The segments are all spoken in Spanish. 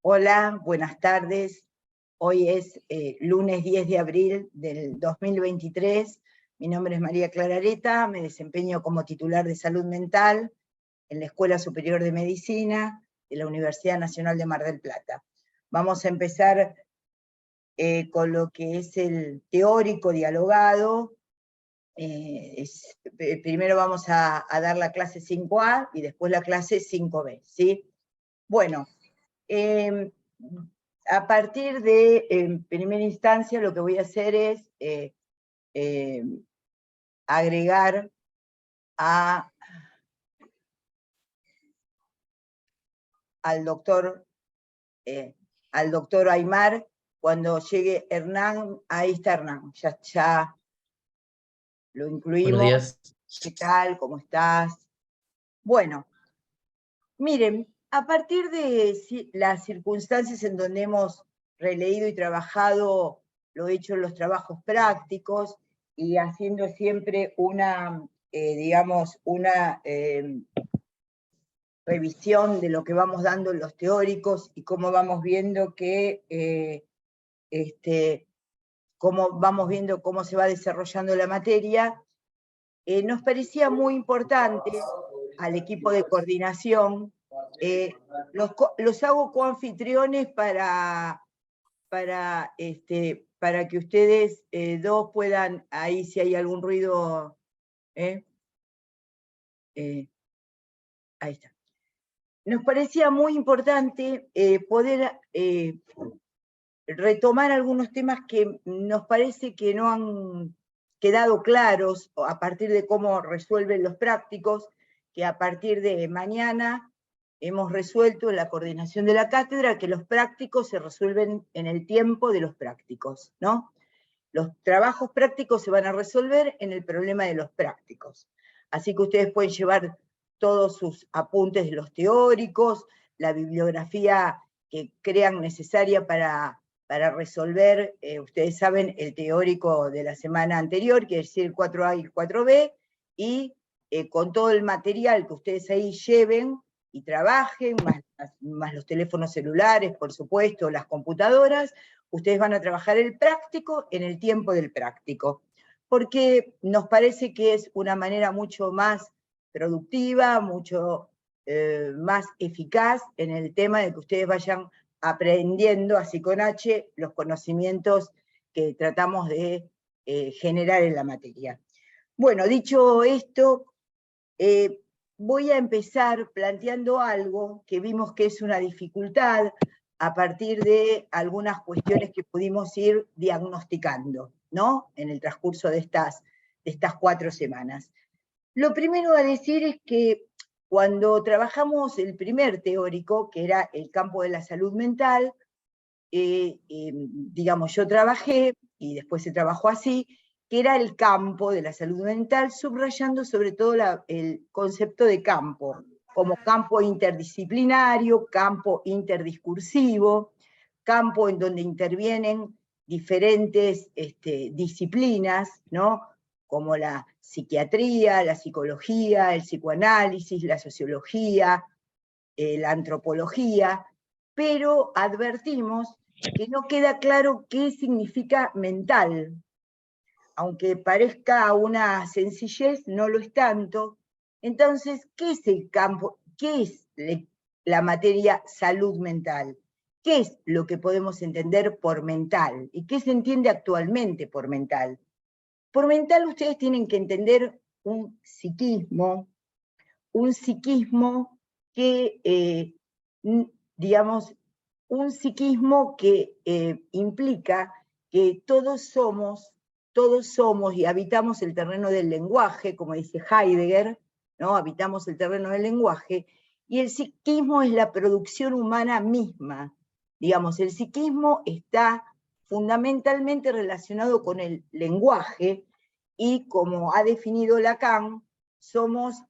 Hola, buenas tardes. Hoy es lunes 10 de abril del 2023. Mi nombre es María Clara Areta, me desempeño como titular de Salud Mental en la Escuela Superior de Medicina de la Universidad Nacional de Mar del Plata. Vamos a empezar con lo que es el teórico dialogado. Primero vamos a dar la clase 5A y después la clase 5B, ¿sí? Bueno, a partir de, en primera instancia, lo que voy a hacer es agregar al doctor Aymar. Cuando llegue Hernán, ahí está Hernán, ya lo incluimos. Buenos días. ¿Qué tal? ¿Cómo estás? Bueno, miren, a partir de las circunstancias en donde hemos releído y trabajado lo hecho en los trabajos prácticos y haciendo siempre una, digamos, una revisión de lo que vamos dando en los teóricos y cómo vamos viendo cómo se va desarrollando la materia, nos parecía muy importante al equipo de coordinación. Los hago coanfitriones para que ustedes dos puedan, ahí si hay algún ruido, ahí está. Nos parecía muy importante poder retomar algunos temas que nos parece que no han quedado claros a partir de cómo resuelven los prácticos, que a partir de mañana hemos resuelto en la coordinación de la cátedra que los prácticos se resuelven en el tiempo de los prácticos, ¿no? Los trabajos prácticos se van a resolver en el problema de los prácticos. Así que ustedes pueden llevar todos sus apuntes de los teóricos, la bibliografía que crean necesaria para resolver, ustedes saben, el teórico de la semana anterior, que es decir, el 4A y el 4B, y con todo el material que ustedes ahí lleven y trabajen, más los teléfonos celulares, por supuesto, las computadoras, ustedes van a trabajar el práctico en el tiempo del práctico, porque nos parece que es una manera mucho más productiva, mucho más eficaz en el tema de que ustedes vayan aprendiendo, así con H, los conocimientos que tratamos de generar en la materia. Bueno, dicho esto, voy a empezar planteando algo que vimos que es una dificultad a partir de algunas cuestiones que pudimos ir diagnosticando, ¿no? En el transcurso de estas 4 semanas. Lo primero a decir es que cuando trabajamos el primer teórico, que era el campo de la salud mental, digamos, yo trabajé, y después se trabajó así, que era el campo de la salud mental, subrayando sobre todo el concepto de campo, como campo interdisciplinario, campo interdiscursivo, campo en donde intervienen diferentes disciplinas, ¿no? Como la psiquiatría, la psicología, el psicoanálisis, la sociología, la antropología, pero advertimos que no queda claro qué significa mental. Aunque parezca una sencillez, no lo es tanto. Entonces, ¿qué es el campo? ¿Qué es la materia salud mental? ¿Qué es lo que podemos entender por mental? ¿Y qué se entiende actualmente por mental? Por mental ustedes tienen que entender un psiquismo que, digamos, un psiquismo que implica que todos somos y habitamos el terreno del lenguaje, como dice Heidegger, ¿no? Habitamos el terreno del lenguaje, y el psiquismo es la producción humana misma. Digamos, el psiquismo está fundamentalmente relacionado con el lenguaje, y como ha definido Lacan, somos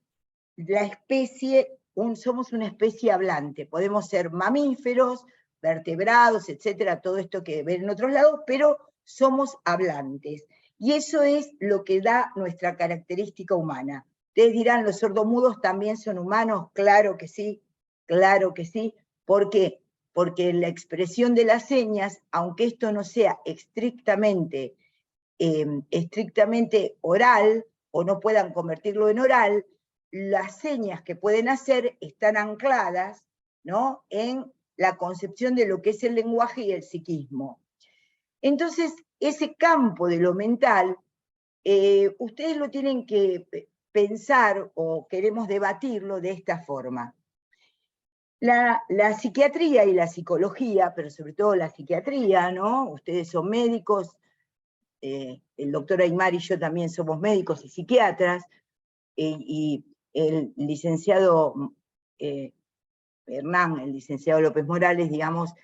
somos una especie hablante, podemos ser mamíferos, vertebrados, etcétera, todo esto que ven en otros lados, pero somos hablantes. Y eso es lo que da nuestra característica humana. Ustedes dirán, ¿los sordomudos también son humanos? Claro que sí, ¿por qué? porque la expresión de las señas, aunque esto no sea estrictamente oral, o no puedan convertirlo en oral, las señas que pueden hacer están ancladas, ¿no?, en la concepción de lo que es el lenguaje y el psiquismo. Entonces, ese campo de lo mental, ustedes lo tienen que pensar, o queremos debatirlo de esta forma. La psiquiatría y la psicología, pero sobre todo la psiquiatría, ¿no? Ustedes son médicos, el doctor Aymar y yo también somos médicos y psiquiatras, y el licenciado Hernán, el licenciado López Morales, digamos,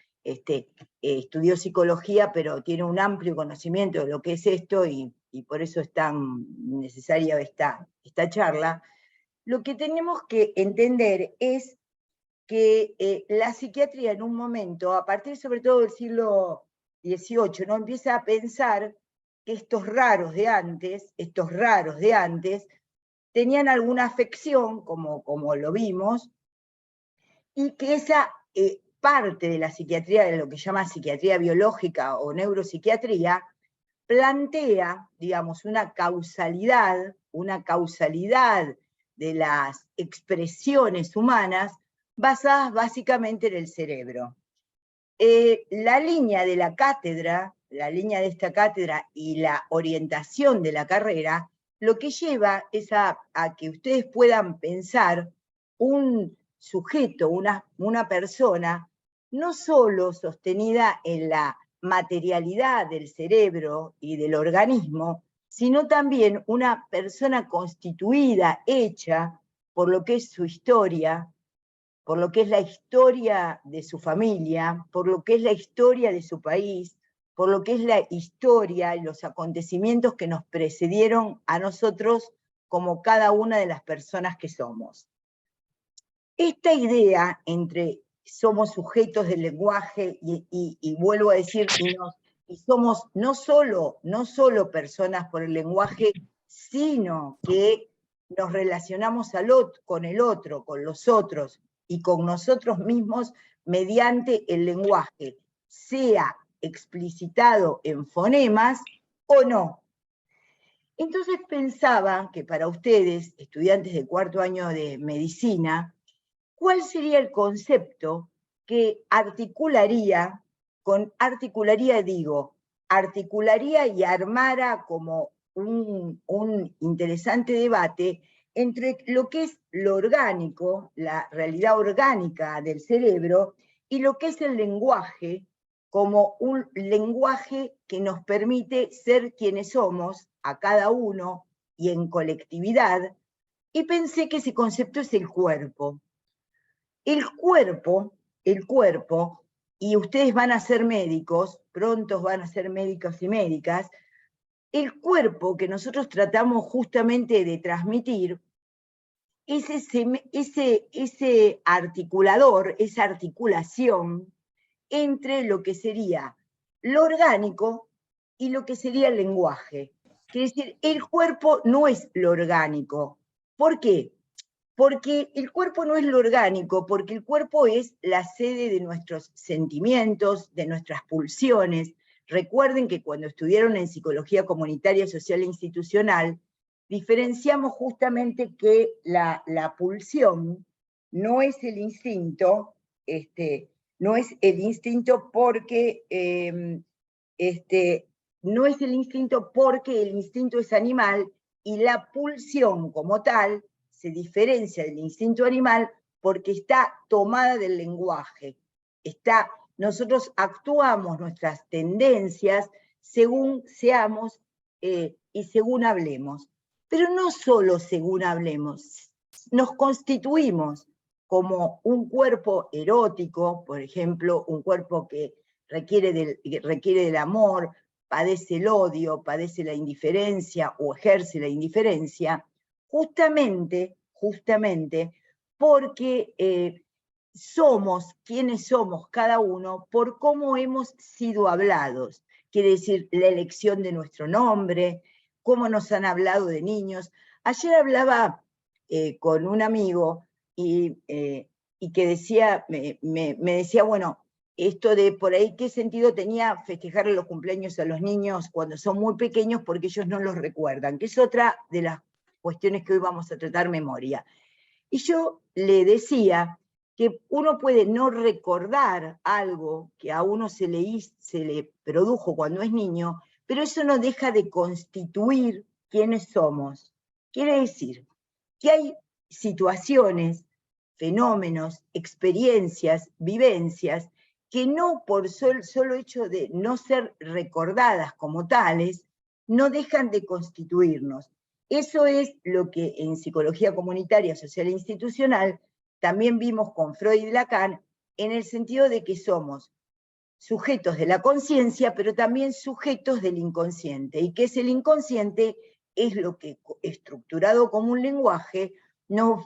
estudió psicología, pero tiene un amplio conocimiento de lo que es esto, y por eso es tan necesaria esta charla. Lo que tenemos que entender es que la psiquiatría en un momento, a partir sobre todo del siglo XVIII, ¿no?, empieza a pensar que estos raros de antes, tenían alguna afección, como lo vimos, y que esa parte de la psiquiatría, de lo que llama psiquiatría biológica o neuropsiquiatría, plantea, digamos, una causalidad de las expresiones humanas basadas básicamente en el cerebro. La línea de esta cátedra y la orientación de la carrera, lo que lleva es a que ustedes puedan pensar un sujeto, una persona, no solo sostenida en la materialidad del cerebro y del organismo, sino también una persona constituida, hecha por lo que es su historia, por lo que es la historia de su familia, por lo que es la historia de su país, por lo que es la historia y los acontecimientos que nos precedieron a nosotros como cada una de las personas que somos. Esta idea entre somos sujetos del lenguaje y vuelvo a decir, y somos no solo personas por el lenguaje, sino que nos relacionamos con el otro, con los otros y con nosotros mismos mediante el lenguaje, sea explicitado en fonemas o no. Entonces pensaba que para ustedes, estudiantes de cuarto año de medicina, ¿cuál sería el concepto que articularía y armara como un interesante debate entre lo que es lo orgánico, la realidad orgánica del cerebro, y lo que es el lenguaje, como un lenguaje que nos permite ser quienes somos, a cada uno y en colectividad? Y pensé que ese concepto es el cuerpo. El cuerpo, y ustedes van a ser médicos, prontos van a ser médicos y médicas, el cuerpo que nosotros tratamos justamente de transmitir es ese articulador, esa articulación entre lo que sería lo orgánico y lo que sería el lenguaje. Quiere decir, el cuerpo no es lo orgánico. ¿Por qué? Porque el cuerpo no es lo orgánico, porque el cuerpo es la sede de nuestros sentimientos, de nuestras pulsiones. Recuerden que cuando estudiaron en Psicología Comunitaria, Social e Institucional, diferenciamos justamente que la pulsión no es el instinto, no es el instinto porque no es el instinto porque el instinto es animal, y la pulsión como tal se diferencia del instinto animal porque está tomada del lenguaje. Nosotros actuamos nuestras tendencias según seamos y según hablemos. Pero no solo según hablemos, nos constituimos como un cuerpo erótico, por ejemplo, un cuerpo que requiere del amor, padece el odio, padece la indiferencia o ejerce la indiferencia, justamente porque somos quienes somos cada uno por cómo hemos sido hablados. Quiere decir, la elección de nuestro nombre, cómo nos han hablado de niños. Ayer hablaba con un amigo y que decía, me decía, bueno, esto de por ahí qué sentido tenía festejarle los cumpleaños a los niños cuando son muy pequeños porque ellos no los recuerdan, que es otra de las cuestiones que hoy vamos a tratar, memoria. Y yo le decía que uno puede no recordar algo que a uno se le produjo cuando es niño, pero eso no deja de constituir quiénes somos. Quiere decir que hay situaciones, fenómenos, experiencias, vivencias, que no por solo hecho de no ser recordadas como tales, no dejan de constituirnos. Eso es lo que en psicología comunitaria, social e institucional también vimos con Freud y Lacan, en el sentido de que somos sujetos de la conciencia, pero también sujetos del inconsciente. ¿Y qué es el inconsciente? Es lo que, estructurado como un lenguaje, nos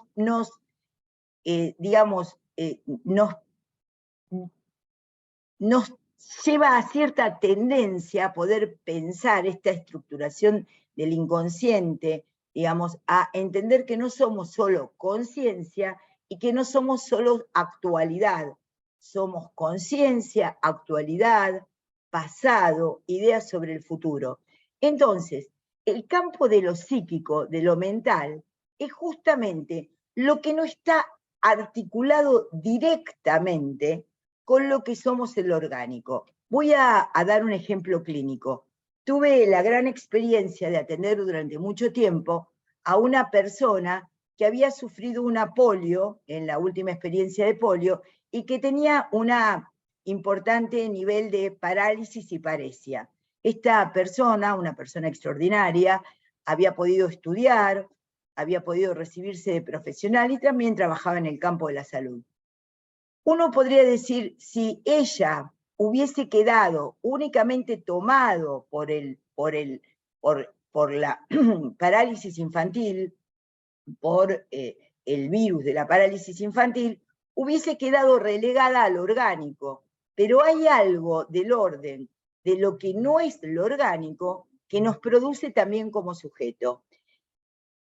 lleva a cierta tendencia a poder pensar esta estructuración del inconsciente, digamos, a entender que no somos solo conciencia y que no somos solo actualidad. Somos conciencia, actualidad, pasado, ideas sobre el futuro. Entonces, el campo de lo psíquico, de lo mental, es justamente lo que no está articulado directamente con lo que somos el orgánico. Voy a dar un ejemplo clínico. Tuve la gran experiencia de atender durante mucho tiempo a una persona que había sufrido una polio, en la última experiencia de polio, y que tenía un importante nivel de parálisis y paresia. Esta persona, una persona extraordinaria, había podido estudiar, había podido recibirse de profesional y también trabajaba en el campo de la salud. Uno podría decir, si ella hubiese quedado únicamente tomado por la parálisis infantil, por el virus de la parálisis infantil, hubiese quedado relegada al orgánico. Pero hay algo del orden de lo que no es lo orgánico que nos produce también como sujeto.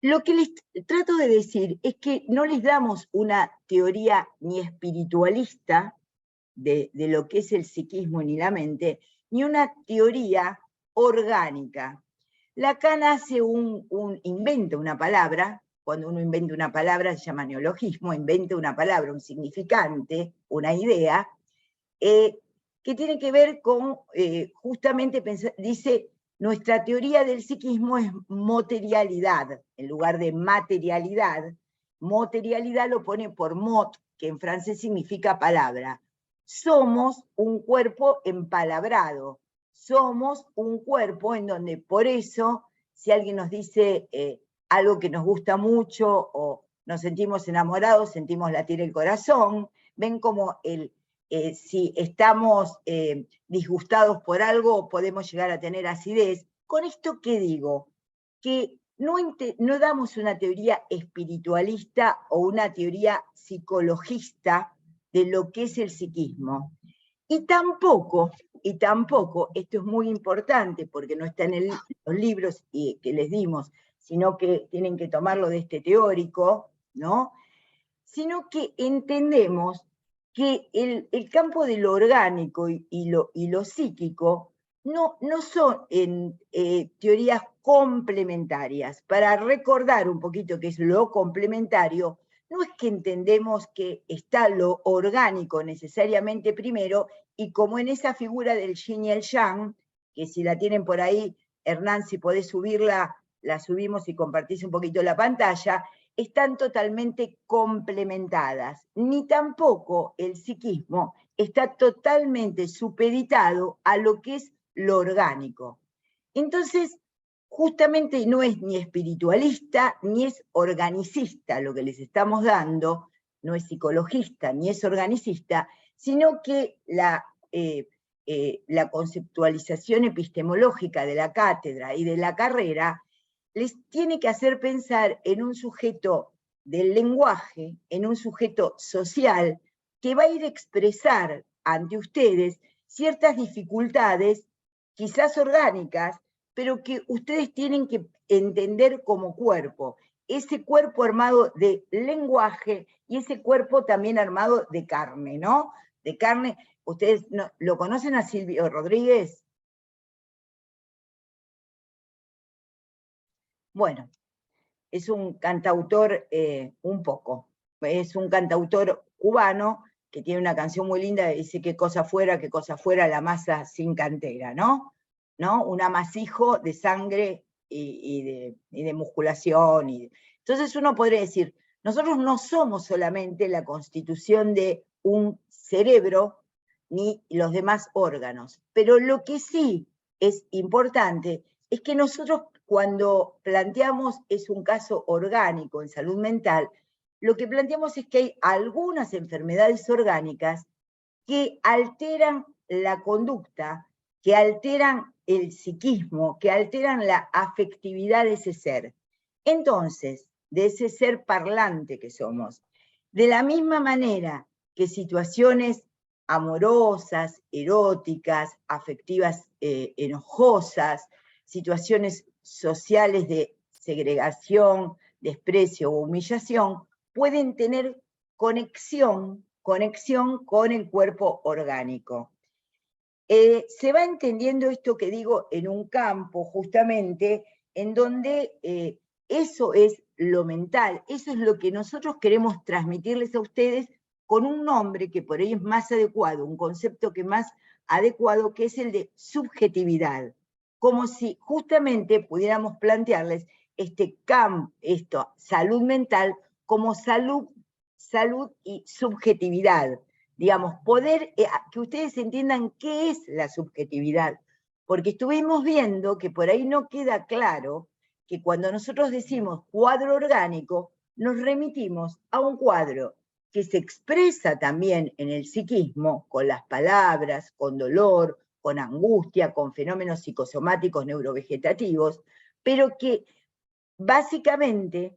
Lo que les trato de decir es que no les damos una teoría ni espiritualista de lo que es el psiquismo ni la mente, ni una teoría orgánica. Lacan hace inventa una palabra, cuando uno inventa una palabra se llama neologismo, inventa una palabra, un significante, una idea, que tiene que ver con, justamente, dice, nuestra teoría del psiquismo es materialidad, en lugar de materialidad. Materialidad lo pone por mot, que en francés significa palabra. Somos un cuerpo empalabrado, somos un cuerpo en donde, por eso, si alguien nos dice algo que nos gusta mucho o nos sentimos enamorados, sentimos latir el corazón, ven como si estamos disgustados por algo, podemos llegar a tener acidez. ¿Con esto qué digo? Que no damos una teoría espiritualista o una teoría psicologista de lo que es el psiquismo. Y tampoco, esto es muy importante porque no está en los libros que les dimos, sino que tienen que tomarlo de este teórico, ¿no? Sino que entendemos que el campo de lo orgánico y lo psíquico no son teorías complementarias. Para recordar un poquito qué es lo complementario, no es que entendemos que está lo orgánico necesariamente primero, y como en esa figura del yin y el yang, que si la tienen por ahí, Hernán, si podés subirla, la subimos y compartís un poquito la pantalla, están totalmente complementadas, ni tampoco el psiquismo está totalmente supeditado a lo que es lo orgánico. Entonces, justamente no es ni espiritualista ni es organicista lo que les estamos dando, no es psicologista ni es organicista, sino que la conceptualización epistemológica de la cátedra y de la carrera les tiene que hacer pensar en un sujeto del lenguaje, en un sujeto social, que va a ir a expresar ante ustedes ciertas dificultades, quizás orgánicas, pero que ustedes tienen que entender como cuerpo. Ese cuerpo armado de lenguaje y ese cuerpo también armado de carne, ¿no? de carne. ¿Ustedes lo conocen a Silvio Rodríguez? Bueno, es un cantautor es un cantautor cubano que tiene una canción muy linda, dice qué cosa fuera la masa sin cantera, ¿no? Un amasijo de sangre y de musculación. Entonces uno podría decir, nosotros no somos solamente la constitución de un cerebro ni los demás órganos, pero lo que sí es importante es que nosotros cuando planteamos es un caso orgánico en salud mental, lo que planteamos es que hay algunas enfermedades orgánicas que alteran la conducta, que alteran el psiquismo, que alteran la afectividad de ese ser. Entonces, de ese ser parlante que somos. De la misma manera que situaciones amorosas, eróticas, afectivas enojosas, situaciones sociales de segregación, desprecio o humillación, pueden tener conexión con el cuerpo orgánico. Se va entendiendo esto que digo en un campo justamente en donde eso es lo mental, eso es lo que nosotros queremos transmitirles a ustedes con un nombre que por ahí es más adecuado, un concepto que es más adecuado, que es el de subjetividad, como si justamente pudiéramos plantearles salud mental como salud y subjetividad. Digamos, que ustedes entiendan qué es la subjetividad, porque estuvimos viendo que por ahí no queda claro que cuando nosotros decimos cuadro orgánico, nos remitimos a un cuadro que se expresa también en el psiquismo, con las palabras, con dolor, con angustia, con fenómenos psicosomáticos neurovegetativos, pero que básicamente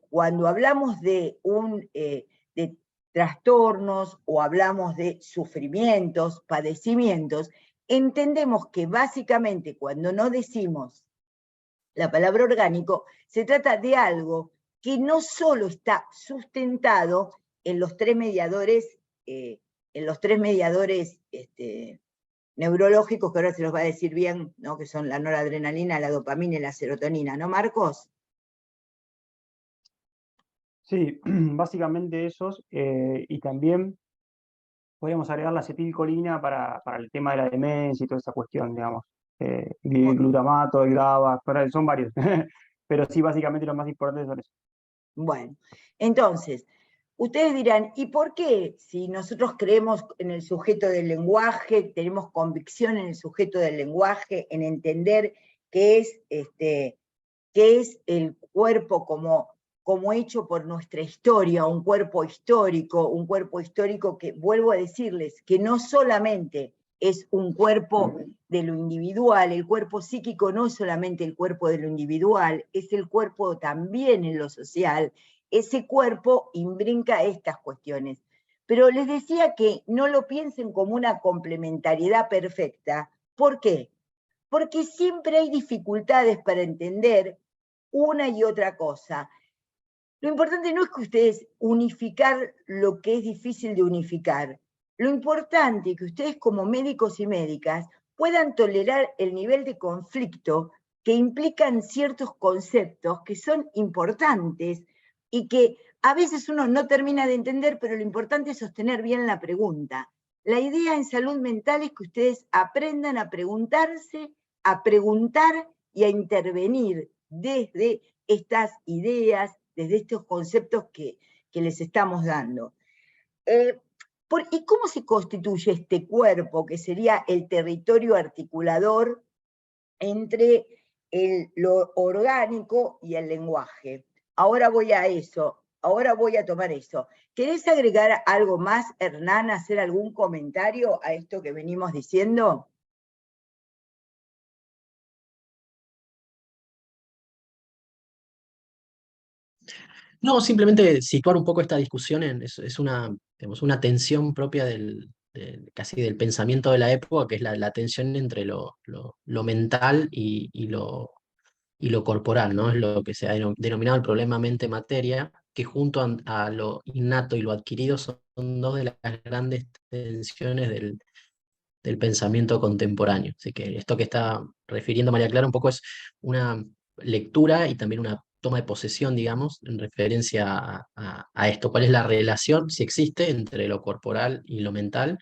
cuando hablamos de trastornos o hablamos de sufrimientos, padecimientos, entendemos que básicamente cuando no decimos la palabra orgánico, se trata de algo que no solo está sustentado en los tres mediadores, neurológicos, que ahora se los va a decir bien, ¿no? Que son la noradrenalina, la dopamina y la serotonina, ¿no, Marcos? Sí, básicamente esos, y también podríamos agregar la acetilcolina para el tema de la demencia y toda esa cuestión, digamos. El glutamato, el GABA, son varios, pero sí, básicamente lo más importante son eso. Bueno, entonces, ustedes dirán, ¿y por qué si nosotros creemos en el sujeto del lenguaje, tenemos convicción en el sujeto del lenguaje, en entender qué es el cuerpo como hecho por nuestra historia, un cuerpo histórico que, vuelvo a decirles, que no solamente es un cuerpo de lo individual, el cuerpo psíquico no es solamente el cuerpo de lo individual, es el cuerpo también en lo social, ese cuerpo imbrinca estas cuestiones. Pero les decía que no lo piensen como una complementariedad perfecta. ¿Por qué? Porque siempre hay dificultades para entender una y otra cosa. Lo importante no es que ustedes unificar lo que es difícil de unificar. Lo importante es que ustedes como médicos y médicas puedan tolerar el nivel de conflicto que implican ciertos conceptos que son importantes y que a veces uno no termina de entender, pero lo importante es sostener bien la pregunta. La idea en salud mental es que ustedes aprendan a preguntarse, a preguntar y a intervenir desde estas ideas, desde estos conceptos que les estamos dando. ¿Y cómo se constituye este cuerpo, que sería el territorio articulador entre lo orgánico y el lenguaje? Ahora voy a eso, ahora voy a tomar eso. ¿Querés agregar algo más, Hernán, hacer algún comentario a esto que venimos diciendo? No, simplemente situar un poco esta discusión es una, digamos, una tensión propia casi del pensamiento de la época, que es la tensión entre lo mental y lo corporal, ¿no? Es lo que se ha denominado el problema mente-materia, que junto a lo innato y lo adquirido son dos de las grandes tensiones del pensamiento contemporáneo. Así que esto que está refiriendo María Clara un poco es una lectura y también una toma de posesión, digamos, en referencia a esto. ¿Cuál es la relación, si existe, entre lo corporal y lo mental?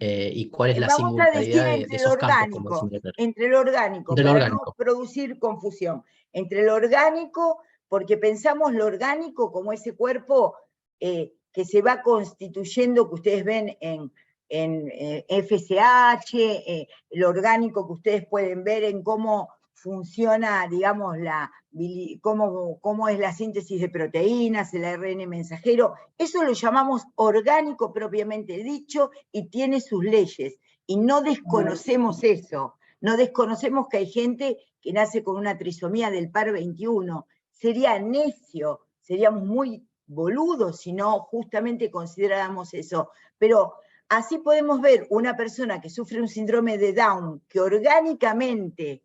Y cuál es la Vamos a decir singularidad de esos campos, como decía María Clara. entre lo orgánico, Entre lo para orgánico. no producir confusión. Entre lo orgánico, porque pensamos lo orgánico como ese cuerpo que se va constituyendo, que ustedes ven en FSH, lo orgánico que ustedes pueden ver en cómo funciona, digamos, cómo es la síntesis de proteínas, el ARN mensajero. Eso lo llamamos orgánico propiamente dicho y tiene sus leyes. Y no desconocemos eso, no desconocemos que hay gente que nace con una trisomía del par 21. Sería necio, seríamos muy boludos si no justamente consideráramos eso. Pero así podemos ver una persona que sufre un síndrome de Down, que orgánicamente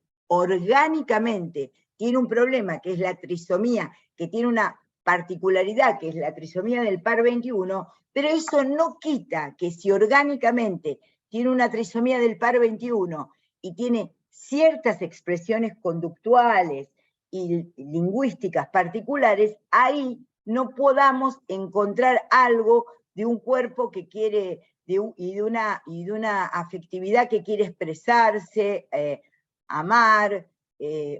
tiene un problema, que es la trisomía, que tiene una particularidad, que es la trisomía del par 21, pero eso no quita que si orgánicamente tiene una trisomía del par 21 y tiene ciertas expresiones conductuales y lingüísticas particulares, ahí no podamos encontrar algo de un cuerpo que quiere, y de una afectividad que quiere expresarse, amar,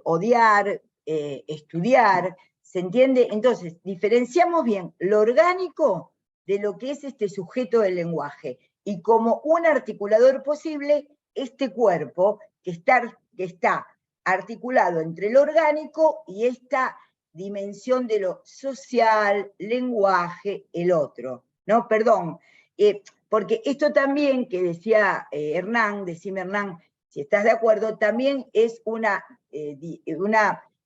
odiar, estudiar, ¿se entiende? Entonces, diferenciamos bien lo orgánico de lo que es este sujeto del lenguaje, y como un articulador posible, este cuerpo que está articulado entre lo orgánico y esta dimensión de lo social, lenguaje, el otro. No, perdón, porque esto también que decía Hernán, decime Hernán, si estás de acuerdo, también es una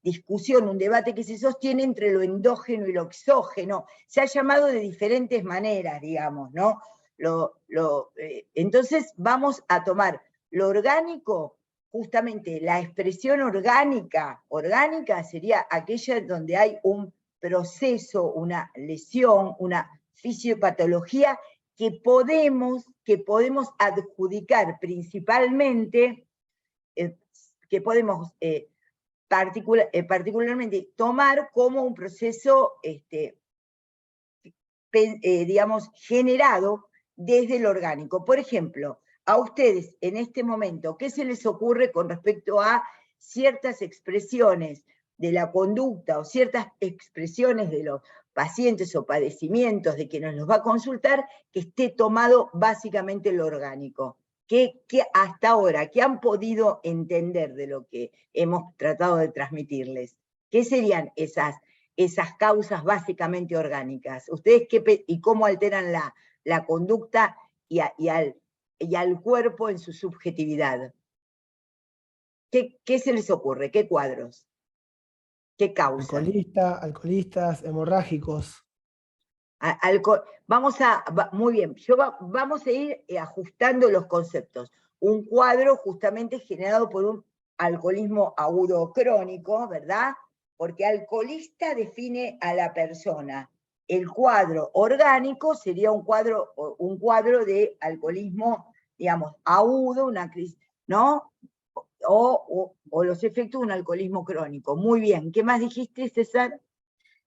discusión, un debate que se sostiene entre lo endógeno y lo exógeno. Se ha llamado de diferentes maneras, digamos, ¿no? Entonces vamos a tomar lo orgánico, justamente la expresión orgánica sería aquella donde hay un proceso, una lesión, una fisiopatología que podemos adjudicar principalmente, que podemos particularmente tomar como un proceso, digamos, generado desde lo orgánico. Por ejemplo, a ustedes en este momento, ¿qué se les ocurre con respecto a ciertas expresiones de la conducta o ciertas expresiones de los pacientes o padecimientos de quienes los va a consultar, que esté tomado básicamente lo orgánico? ¿Qué hasta ahora, qué han podido entender de lo que hemos tratado de transmitirles? ¿Qué serían esas causas básicamente orgánicas? ¿Ustedes y cómo alteran la conducta y al cuerpo en su subjetividad? ¿Qué se les ocurre? ¿Qué cuadros? ¿Qué causas? Alcoholistas, hemorrágicos. Muy bien, vamos a ir ajustando los conceptos. Un cuadro justamente generado por un alcoholismo agudo crónico, ¿verdad? Porque alcoholista define a la persona. El cuadro orgánico sería un cuadro de alcoholismo, digamos, agudo, una crisis, ¿no? O los efectos de un alcoholismo crónico. Muy bien, ¿qué más dijiste, César?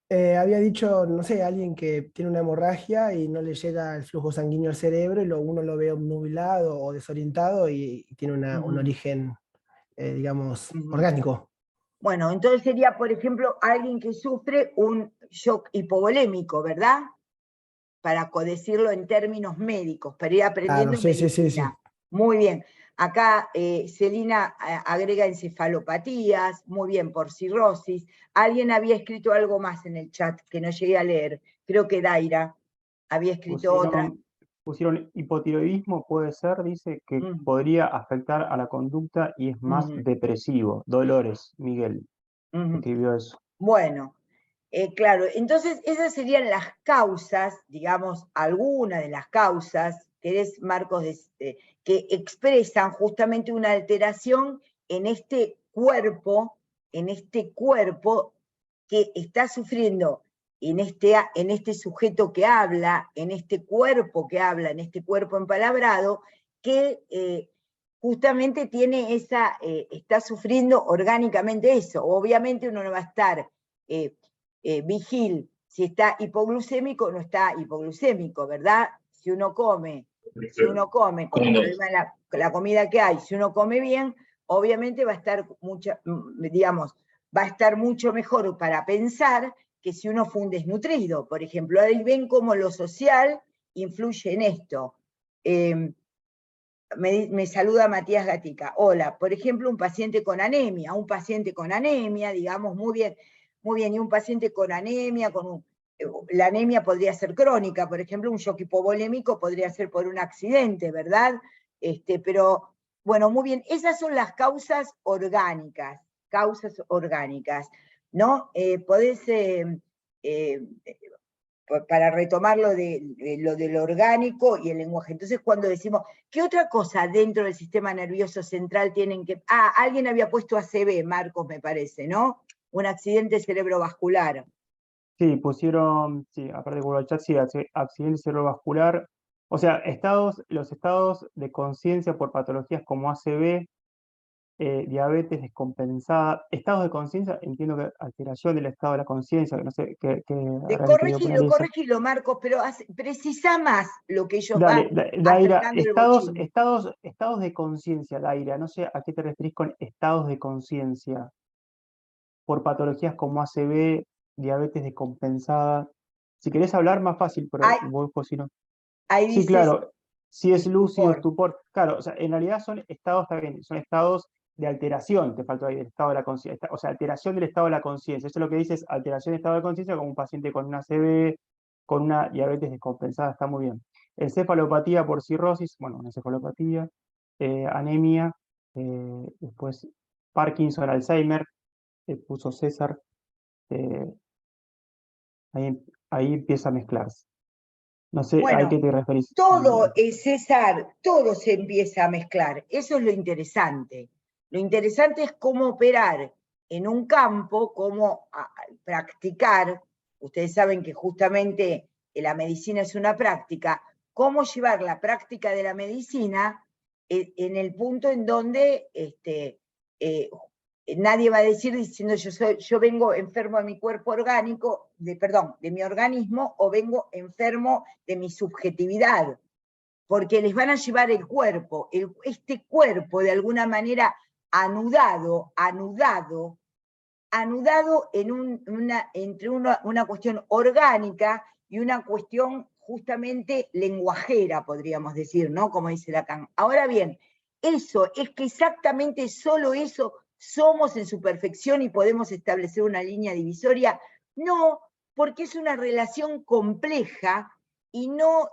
Había dicho, no sé, alguien que tiene una hemorragia y no le llega el flujo sanguíneo al cerebro y uno lo ve obnubilado o desorientado y tiene un origen, digamos, orgánico. Bueno, entonces sería, por ejemplo, alguien que sufre un shock hipovolémico, ¿verdad? Para decirlo en términos médicos, para ir aprendiendo Claro, sí. medicina. Muy bien. Acá Celina agrega encefalopatías, muy bien, por cirrosis. Alguien había escrito algo más en el chat que no llegué a leer. Creo que Daira había escrito otra. Pusieron hipotiroidismo, puede ser, dice que podría afectar a la conducta y es más depresivo. Dolores, Miguel, escribió eso. Bueno, claro, entonces esas serían las causas, digamos, algunas de las causas, ¿querés, Marcos? Que expresan justamente una alteración en este cuerpo que está sufriendo en este sujeto que habla, en este cuerpo que habla, en este cuerpo empalabrado, que justamente tiene está sufriendo orgánicamente eso. Obviamente uno no va a estar vigil si está hipoglucémico o no está hipoglucémico, ¿verdad? Si uno come con el problema de la comida que hay, si uno come bien, obviamente va a estar va a estar mucho mejor para pensar que si uno fue un desnutrido. Por ejemplo, ahí ven cómo lo social influye en esto. Me saluda Matías Gatica. Hola, por ejemplo, un paciente con anemia, digamos, muy bien, y un paciente con anemia, la anemia podría ser crónica, por ejemplo, un shock hipovolémico podría ser por un accidente, ¿verdad? Pero, bueno, muy bien, esas son las causas orgánicas, ¿no? Podés, para retomar lo del orgánico y el lenguaje. Entonces, cuando decimos, ¿qué otra cosa dentro del sistema nervioso central tienen que...? Alguien había puesto ACV, Marcos, me parece, ¿no? Un accidente cerebrovascular. Sí, pusieron, sí, aparte de Google Chat, sí, accidente cerebrovascular. O sea, los estados de conciencia por patologías como ACV, diabetes descompensada, estados de conciencia, entiendo que alteración del estado de la conciencia, que no sé qué habrán querido poner eso. Corregilo, Marcos, pero precisa más lo que ellos Dale, van Daira, acercando el bochín. estados de conciencia, Daira, no sé a qué te referís con estados de conciencia por patologías como ACV, diabetes descompensada. Si querés hablar, más fácil, pero vos si no. Ahí Sí, dices, claro, si es lúcido, estupor. estupor. Claro, o sea, en realidad son estados, está bien, son estados de alteración, te faltó ahí, del estado de la conciencia. O sea, alteración del estado de la conciencia. Eso es lo que dice es alteración del estado de conciencia como un paciente con una ACV, con una diabetes descompensada, está muy bien. Encefalopatía por cirrosis, bueno, una encefalopatía, anemia, después Parkinson, Alzheimer, puso César, ahí empieza a mezclarse. No sé a qué Bueno, te referís. todo, César, todo se empieza a mezclar. Eso es lo interesante. Lo interesante es cómo operar en un campo, cómo practicar. Ustedes saben que justamente la medicina es una práctica. Cómo llevar la práctica de la medicina en el punto en donde nadie va a decir diciendo yo vengo enfermo de mi cuerpo orgánico, de mi organismo, o vengo enfermo de mi subjetividad, porque les van a llevar el cuerpo, este cuerpo de alguna manera anudado entre una cuestión orgánica y una cuestión justamente lenguajera, podríamos decir, ¿no? Como dice Lacan. Ahora bien, eso es que exactamente solo eso somos en su perfección y podemos establecer una línea divisoria. No, porque es una relación compleja y no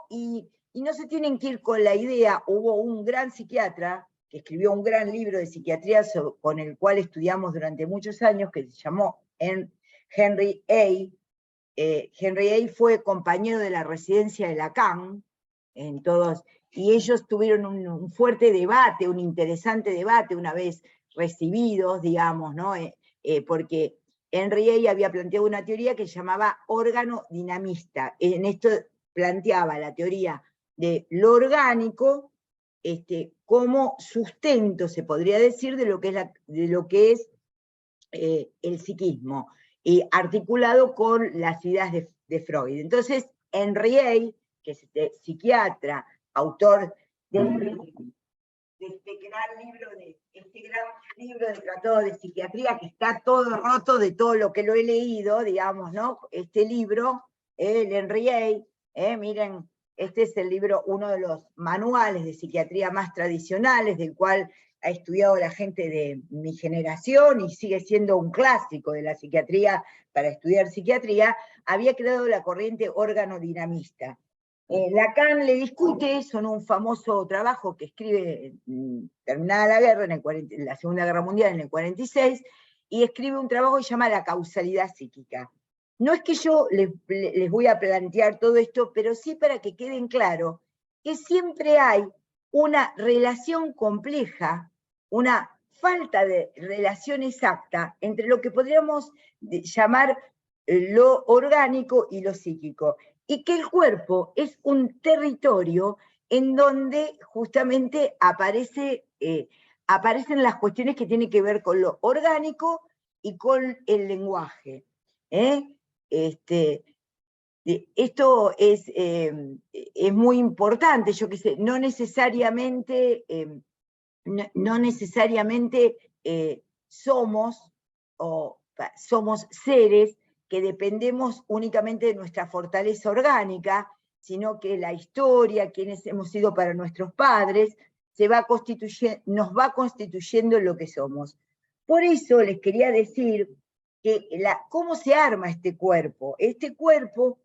se tienen que ir con la idea. Hubo un gran psiquiatra que escribió un gran libro de psiquiatría con el cual estudiamos durante muchos años, que se llamó Henry A. Henry A. fue compañero de la residencia de Lacan, y ellos tuvieron un fuerte debate, un interesante debate una vez recibidos, digamos, ¿no? Porque Henry A. había planteado una teoría que se llamaba órgano dinamista. En esto planteaba la teoría de lo orgánico como sustento, se podría decir, de lo que es el psiquismo, articulado con las ideas de Freud. Entonces, Henry A., que es psiquiatra, autor de este gran libro de tratado de psiquiatría, que está todo roto de todo lo que lo he leído, digamos, ¿no? Este libro, el Henry A., miren, este es el libro, uno de los manuales de psiquiatría más tradicionales, del cual ha estudiado la gente de mi generación y sigue siendo un clásico de la psiquiatría para estudiar psiquiatría. Había creado la corriente órgano dinamista. Lacan le discute eso en un famoso trabajo que escribe terminada la guerra, en la Segunda Guerra Mundial, en el 46, y escribe un trabajo que se llama La causalidad psíquica. No es que yo les voy a plantear todo esto, pero sí para que queden claro que siempre hay una relación compleja, una falta de relación exacta entre lo que podríamos llamar lo orgánico y lo psíquico, y que el cuerpo es un territorio en donde justamente aparecen las cuestiones que tienen que ver con lo orgánico y con el lenguaje. Esto es muy importante, yo qué sé, no necesariamente somos seres que dependemos únicamente de nuestra fortaleza orgánica, sino que la historia, quienes hemos sido para nuestros padres, nos va constituyendo lo que somos. Por eso les quería decir que cómo se arma este cuerpo. El cuerpo,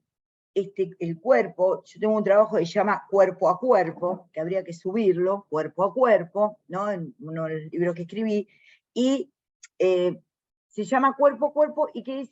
yo tengo un trabajo que se llama Cuerpo a Cuerpo, que habría que subirlo, Cuerpo a Cuerpo, ¿no? En uno de los libros que escribí, y se llama Cuerpo a Cuerpo, y que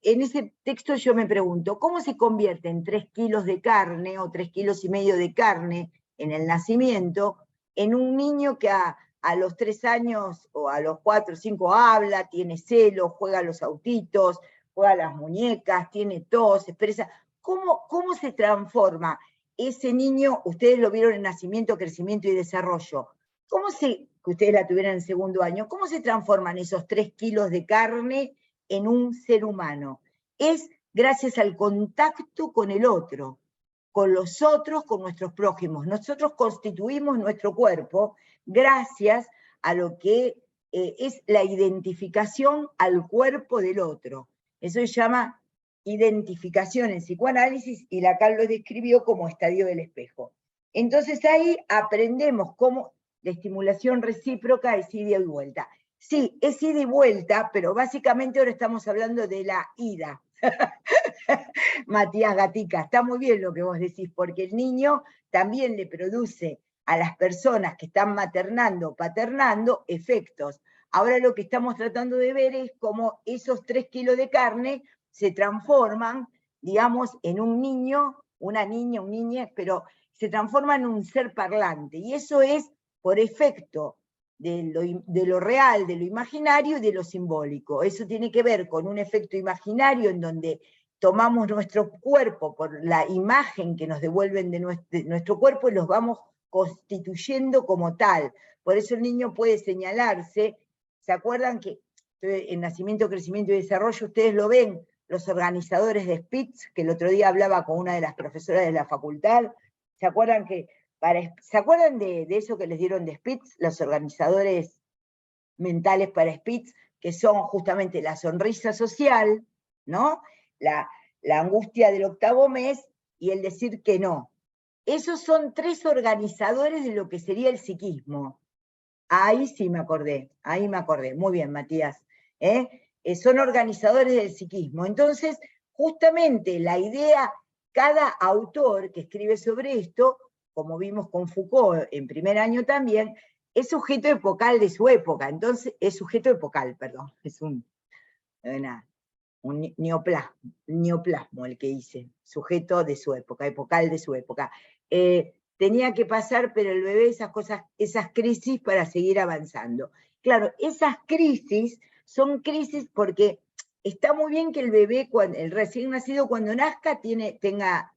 en ese texto yo me pregunto, ¿cómo se convierte en 3 kilos de carne, o 3,5 kilos de carne en el nacimiento, en un niño que a los 3 años, o a los 4 o 5 habla, tiene celo, juega a los autitos, juega a las muñecas, tiene tos, expresa? ¿Cómo se transforma ese niño? Ustedes lo vieron en nacimiento, crecimiento y desarrollo. Que ustedes la tuvieran en segundo año, ¿cómo se transforman esos 3 kilos de carne en un ser humano? Es gracias al contacto con el otro, con los otros, con nuestros prójimos. Nosotros constituimos nuestro cuerpo gracias a lo que es la identificación al cuerpo del otro. Eso se llama identificación en psicoanálisis, y Lacan lo describió como estadio del espejo. Entonces ahí aprendemos cómo la estimulación recíproca es ida y vuelta. Sí, es ida y vuelta, pero básicamente ahora estamos hablando de la ida. Matías Gatica, está muy bien lo que vos decís, porque el niño también le produce a las personas que están maternando o paternando efectos. Ahora lo que estamos tratando de ver es cómo esos 3 kilos de carne se transforman, digamos, en un niño, una niña, un niñe, pero se transforman en un ser parlante, y eso es por efecto de lo real, de lo imaginario y de lo simbólico. Eso tiene que ver con un efecto imaginario en donde tomamos nuestro cuerpo por la imagen que nos devuelven de nuestro cuerpo, y los vamos constituyendo como tal. Por eso el niño puede señalarse. ¿Se acuerdan que en Nacimiento, Crecimiento y Desarrollo ustedes lo ven? Los organizadores de Spitz, que el otro día hablaba con una de las profesoras de la facultad, ¿se acuerdan de eso que les dieron de Spitz, los organizadores mentales para Spitz, que son justamente la sonrisa social, ¿no? La angustia del 8º mes y el decir que no? Esos son 3 organizadores de lo que sería el psiquismo. Ahí sí me acordé, muy bien, Matías. Son organizadores del psiquismo. Entonces, justamente la idea, cada autor que escribe sobre esto, como vimos con Foucault en primer año también, es sujeto epocal de su época. Entonces, es sujeto epocal, perdón, es un neoplasmo el que hice, sujeto de su época, epocal de su época. Tenía que pasar, pero el bebé, esas crisis para seguir avanzando. Claro, esas crisis son crisis porque está muy bien que el bebé, el recién nacido, cuando nazca, tenga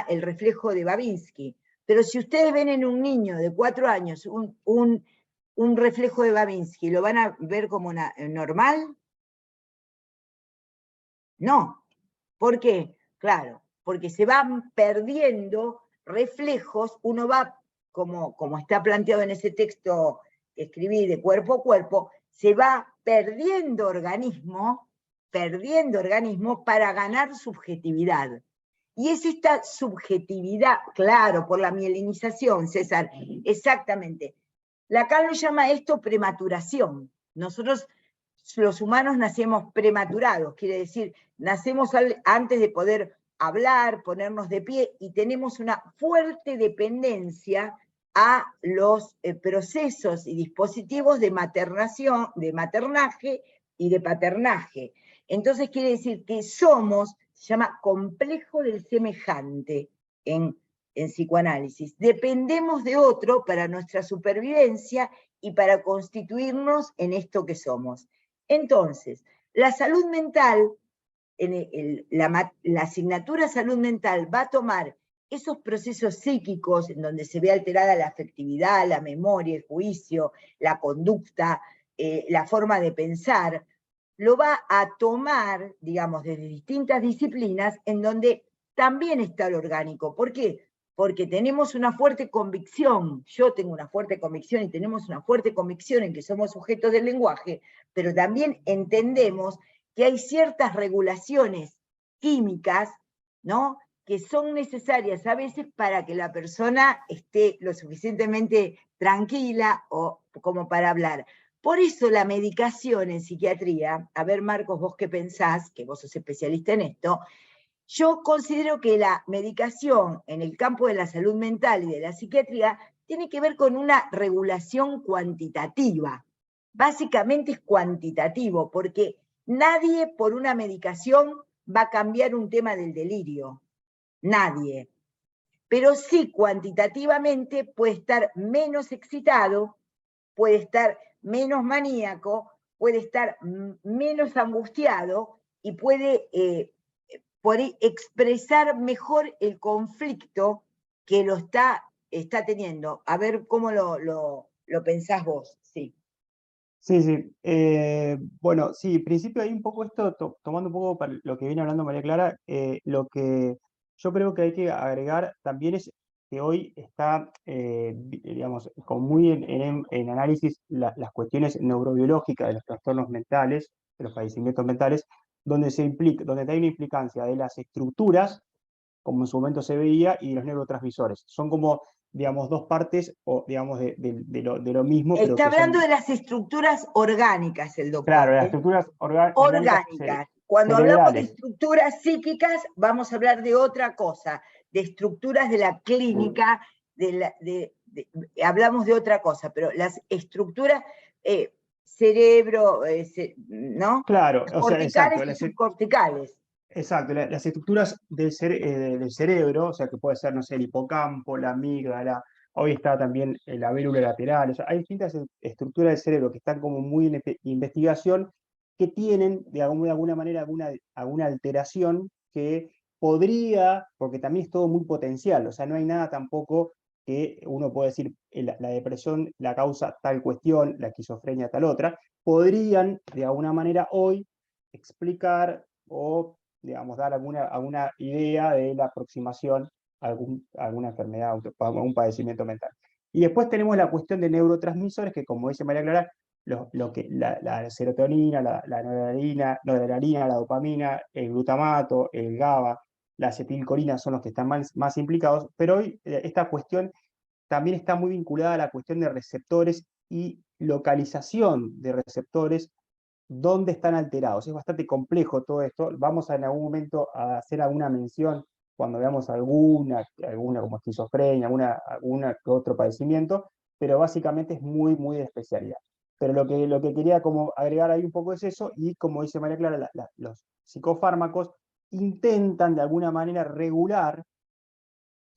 el reflejo de Babinski. Pero si ustedes ven en un niño de 4 años un reflejo de Babinski, ¿lo van a ver como normal? No. ¿Por qué? Claro, porque se van perdiendo reflejos, uno va, como está planteado en ese texto que escribí de Cuerpo a Cuerpo, se va perdiendo organismo para ganar subjetividad. Y es esta subjetividad, claro, por la mielinización, César, exactamente. Lacan lo llama esto prematuración. Nosotros, los humanos, nacemos prematurados, quiere decir, nacemos antes de poder hablar, ponernos de pie, y tenemos una fuerte dependencia a los procesos y dispositivos de maternaje y de paternaje. Entonces quiere decir que se llama complejo del semejante en psicoanálisis. Dependemos de otro para nuestra supervivencia y para constituirnos en esto que somos. Entonces, La salud mental, la asignatura salud mental va a tomar esos procesos psíquicos en donde se ve alterada la afectividad, la memoria, el juicio, la conducta, la forma de pensar, lo va a tomar, digamos, desde distintas disciplinas en donde también está el orgánico. ¿Por qué? Porque tenemos una fuerte convicción, yo tengo una fuerte convicción y tenemos una fuerte convicción en que somos sujetos del lenguaje, pero también entendemos que hay ciertas regulaciones químicas, ¿no?, que son necesarias a veces para que la persona esté lo suficientemente tranquila o como para hablar. Por eso la medicación en psiquiatría, a ver Marcos, vos qué pensás, que vos sos especialista en esto, yo considero que la medicación en el campo de la salud mental y de la psiquiatría tiene que ver con una regulación cuantitativa. Básicamente es cuantitativo, porque nadie por una medicación va a cambiar un tema del delirio. Nadie. Pero sí cuantitativamente puede estar menos excitado, puede estar menos maníaco, puede estar menos angustiado y puede expresar mejor el conflicto que lo está teniendo. A ver cómo lo pensás vos. Sí. Sí, sí. Bueno, sí, en principio hay un poco esto, tomando un poco para lo que viene hablando María Clara, lo que yo creo que hay que agregar también es que hoy está, digamos, con muy en análisis las cuestiones neurobiológicas de los trastornos mentales, de los padecimientos mentales, donde hay una implicancia de las estructuras, como en su momento se veía, y de los neurotransmisores. Son como, digamos, dos partes, o, digamos, de lo mismo, pero Está que hablando son... de las estructuras orgánicas el doctor. Claro, las estructuras orgánicas Orgánicas. Cuando hablamos de cerebrales. estructuras psíquicas, vamos a hablar de otra cosa, de estructuras de la clínica, hablamos de otra cosa, pero las estructuras, cerebro, ¿no? Claro, o sea, Corticales exacto. y subcorticales. Exacto, las estructuras del cerebro, o sea, que puede ser, no sé, el hipocampo, la amígdala, hoy está también la vérula lateral, o sea, hay distintas estructuras del cerebro que están como muy en investigación, que tienen de alguna manera alguna alteración que podría, porque también es todo muy potencial, o sea, no hay nada tampoco que uno pueda decir, la depresión la causa tal cuestión, la esquizofrenia tal otra, podrían de alguna manera hoy explicar o, digamos, dar alguna idea de la aproximación a alguna enfermedad, a algún padecimiento mental. Y después tenemos la cuestión de neurotransmisores, que como dice María Clara, la serotonina, la noradrenalina, la dopamina, el glutamato, el GABA, la acetilcolina son los que están más implicados, pero hoy esta cuestión también está muy vinculada a la cuestión de receptores y localización de receptores, dónde están alterados. Es bastante complejo todo esto. Vamos en algún momento a hacer alguna mención cuando veamos alguna como esquizofrenia, alguna otro padecimiento, pero básicamente es muy, muy de especialidad. Pero lo que quería como agregar ahí un poco es eso, y como dice María Clara, los psicofármacos intentan de alguna manera regular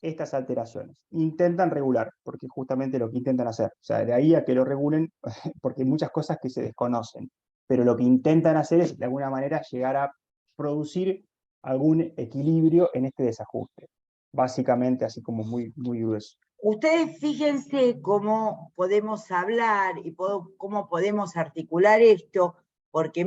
estas alteraciones. Intentan regular, porque justamente lo que intentan hacer. O sea, de ahí a que lo regulen, porque hay muchas cosas que se desconocen. Pero lo que intentan hacer es, de alguna manera, llegar a producir algún equilibrio en este desajuste. Básicamente, así como muy, muy grueso. Ustedes fíjense cómo podemos hablar y cómo podemos articular esto, porque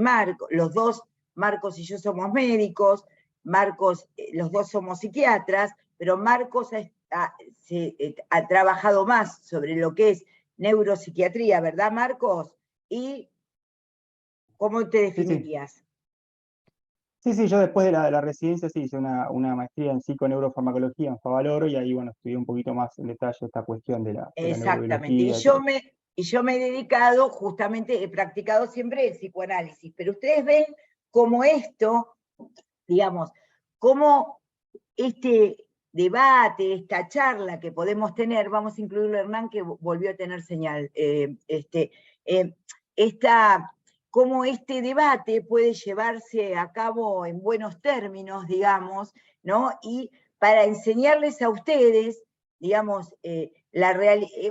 los dos, Marcos y yo somos médicos, Marcos, los dos somos psiquiatras, pero Marcos ha trabajado más sobre lo que es neuropsiquiatría, ¿verdad, Marcos? ¿Y cómo te definirías? Sí, yo después de la residencia sí hice una maestría en psiconeurofarmacología en Favaloro, y ahí, bueno, estudié un poquito más en detalle esta cuestión de la Exactamente, y neurobiología y todo. yo me he dedicado, justamente, he practicado siempre el psicoanálisis, pero ustedes ven cómo esto, digamos, cómo este debate, esta charla que podemos tener, vamos a incluirlo Hernán, que volvió a tener señal, cómo este debate puede llevarse a cabo en buenos términos, digamos, ¿no? Y para enseñarles a ustedes, digamos,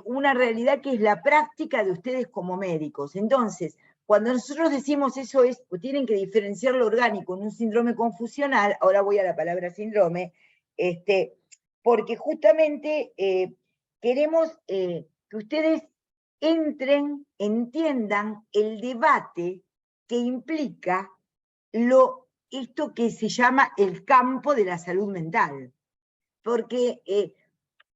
una realidad que es la práctica de ustedes como médicos. Entonces, cuando nosotros decimos eso es, tienen que diferenciar lo orgánico en un síndrome confusional, ahora voy a la palabra síndrome, porque justamente queremos que ustedes entren, entiendan el debate que implica esto que se llama el campo de la salud mental. Porque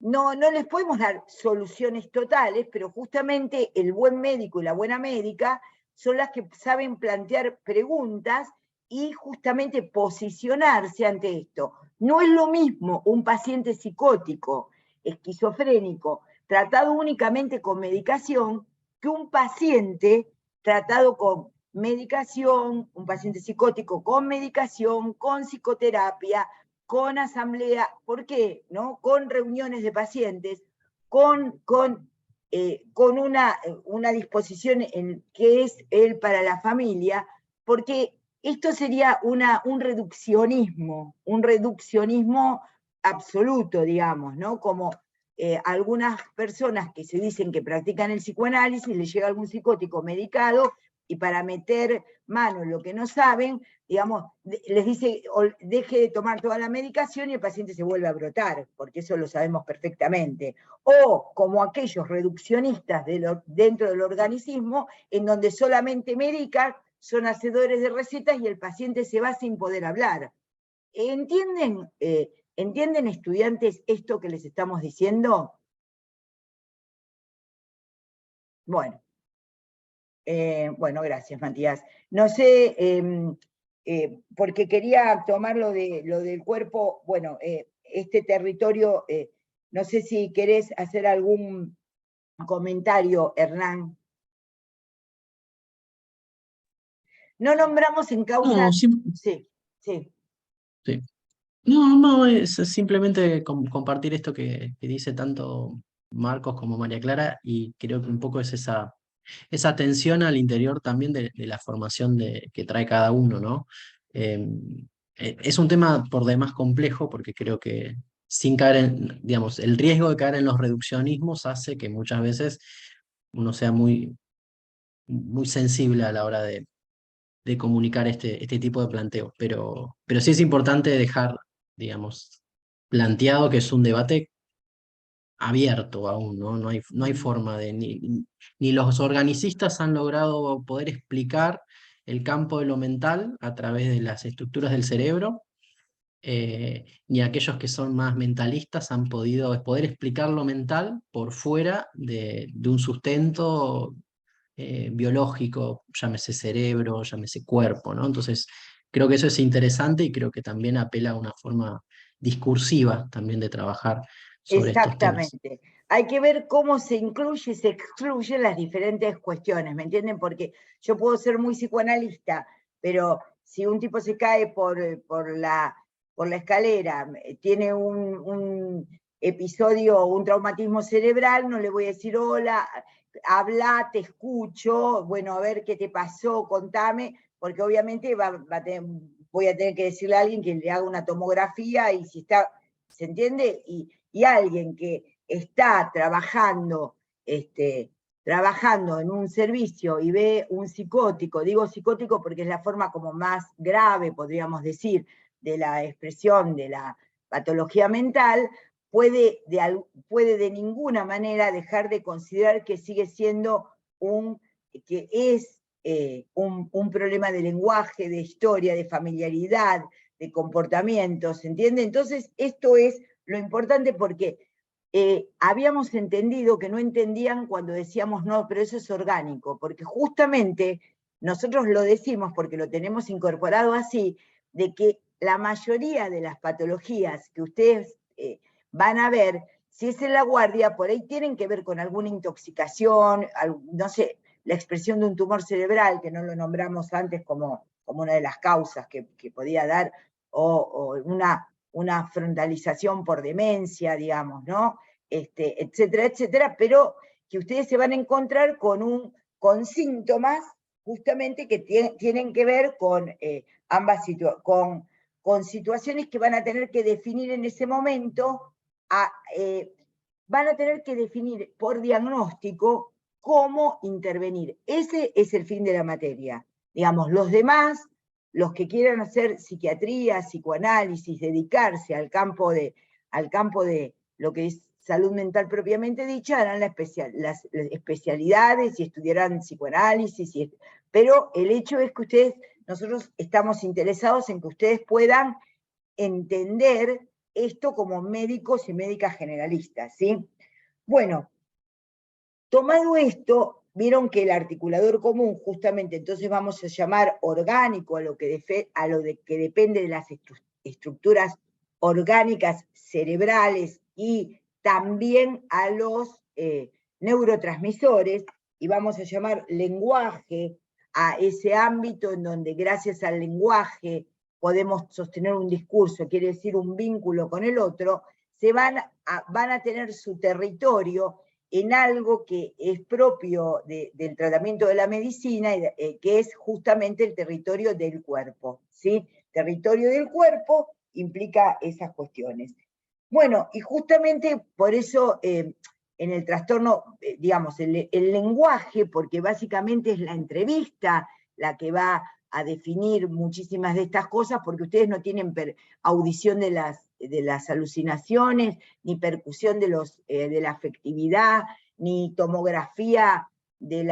no les podemos dar soluciones totales, pero justamente el buen médico y la buena médica son las que saben plantear preguntas y justamente posicionarse ante esto. No es lo mismo un paciente psicótico, esquizofrénico, tratado únicamente con medicación, que un paciente tratado con medicación, un paciente psicótico con medicación, con psicoterapia, con asamblea, ¿por qué? ¿No? Con reuniones de pacientes, con una disposición que es él para la familia, porque esto sería un reduccionismo absoluto, digamos, ¿no? Como algunas personas que se dicen que practican el psicoanálisis, les llega algún psicótico medicado, y para meter mano en lo que no saben, digamos, les dice, deje de tomar toda la medicación y el paciente se vuelve a brotar, porque eso lo sabemos perfectamente. O como aquellos reduccionistas dentro del organicismo, en donde solamente medican, son hacedores de recetas y el paciente se va sin poder hablar. ¿Entienden, estudiantes, esto que les estamos diciendo? Bueno. Bueno, gracias, Matías. No sé, porque quería tomar lo del cuerpo, bueno, este territorio, no sé si querés hacer algún comentario, Hernán. No nombramos en causa... No, Sí. No, es simplemente compartir esto que dice tanto Marcos como María Clara, y creo que un poco es esa atención al interior también de la formación que trae cada uno, ¿no? Es un tema por demás complejo, porque creo que sin caer en, digamos, el riesgo de caer en los reduccionismos hace que muchas veces uno sea muy, muy sensible a la hora de comunicar este tipo de planteos. Pero sí es importante dejar, digamos, planteado que es un debate abierto aún, ¿no? No hay forma de, ni los organicistas han logrado poder explicar el campo de lo mental a través de las estructuras del cerebro, ni aquellos que son más mentalistas han podido poder explicar lo mental por fuera de un sustento biológico, llámese cerebro, llámese cuerpo, ¿no? Entonces, creo que eso es interesante y creo que también apela a una forma discursiva también de trabajar sobre estos temas. Exactamente. Hay que ver cómo se incluye y se excluye las diferentes cuestiones, ¿me entienden? Porque yo puedo ser muy psicoanalista, pero si un tipo se cae por la escalera, tiene un episodio, un traumatismo cerebral, no le voy a decir hola, habla, te escucho, bueno, a ver qué te pasó, contame, porque obviamente voy a tener que decirle a alguien que le haga una tomografía y si está, ¿se entiende? Y alguien que está trabajando en un servicio y ve un psicótico, digo psicótico porque es la forma como más grave, podríamos decir, de la expresión de la patología mental, puede de ninguna manera dejar de considerar que sigue siendo un problema de lenguaje, de historia, de familiaridad, de comportamientos, ¿entiende? Entonces, esto es lo importante, porque habíamos entendido que no entendían cuando decíamos no, pero eso es orgánico, porque justamente nosotros lo decimos porque lo tenemos incorporado así, de que la mayoría de las patologías que ustedes van a ver, si es en la guardia, por ahí tienen que ver con alguna intoxicación, no sé, la expresión de un tumor cerebral, que no lo nombramos antes como una de las causas que podía dar, o una frontalización por demencia, digamos, ¿no? Etcétera, etcétera, pero que ustedes se van a encontrar con síntomas justamente que tienen que ver con ambas con situaciones que van a tener que definir en ese momento, van a tener que definir por diagnóstico cómo intervenir. Ese es el fin de la materia. Digamos, los demás, los que quieran hacer psiquiatría, psicoanálisis, dedicarse al campo de lo que es salud mental propiamente dicha, harán las especialidades y estudiarán psicoanálisis, pero el hecho es que nosotros estamos interesados en que ustedes puedan entender esto como médicos y médicas generalistas, ¿sí? Bueno, tomado esto, vieron que el articulador común, justamente, entonces vamos a llamar orgánico a lo que depende de las estructuras orgánicas cerebrales y también a los neurotransmisores, y vamos a llamar lenguaje a ese ámbito en donde gracias al lenguaje podemos sostener un discurso, quiere decir un vínculo con el otro, van a tener su territorio en algo que es propio del tratamiento de la medicina, que es justamente el territorio del cuerpo, ¿sí? Territorio del cuerpo implica esas cuestiones. Bueno, y justamente por eso en el trastorno, digamos, el lenguaje, porque básicamente es la entrevista la que va a definir muchísimas de estas cosas, porque ustedes no tienen audición de las alucinaciones, ni percusión de la afectividad, ni tomografía de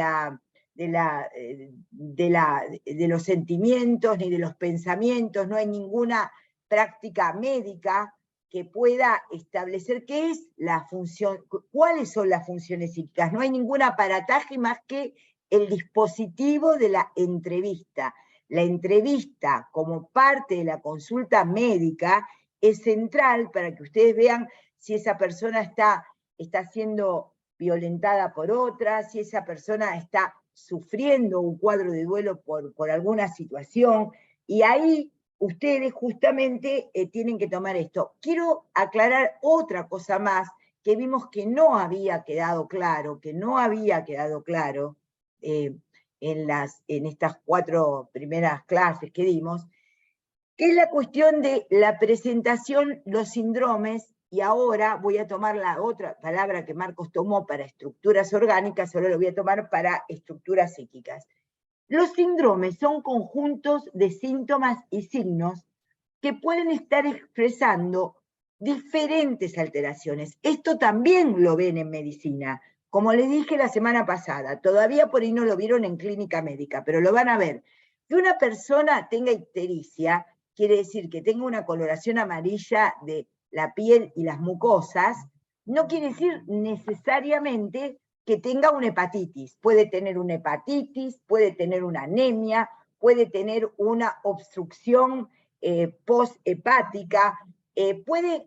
los sentimientos, ni de los pensamientos, no hay ninguna práctica médica que pueda establecer qué es la función, cuáles son las funciones psíquicas. No hay ningún aparataje más que el dispositivo de la entrevista. La entrevista como parte de la consulta médica es central para que ustedes vean si esa persona está siendo violentada por otra, si esa persona está sufriendo un cuadro de duelo por alguna situación, y ahí ustedes justamente tienen que tomar esto. Quiero aclarar otra cosa más que vimos que no había quedado claro, en estas 4 primeras clases que dimos, que es la cuestión de la presentación, los síndromes, y ahora voy a tomar la otra palabra que Marcos tomó para estructuras orgánicas, ahora lo voy a tomar para estructuras psíquicas. Los síndromes son conjuntos de síntomas y signos que pueden estar expresando diferentes alteraciones. Esto también lo ven en medicina. Como les dije la semana pasada, todavía por ahí no lo vieron en clínica médica, pero lo van a ver. Que una persona tenga ictericia quiere decir que tenga una coloración amarilla de la piel y las mucosas, no quiere decir necesariamente que tenga una hepatitis. Puede tener una hepatitis, puede tener una anemia, puede tener una obstrucción posthepática, puede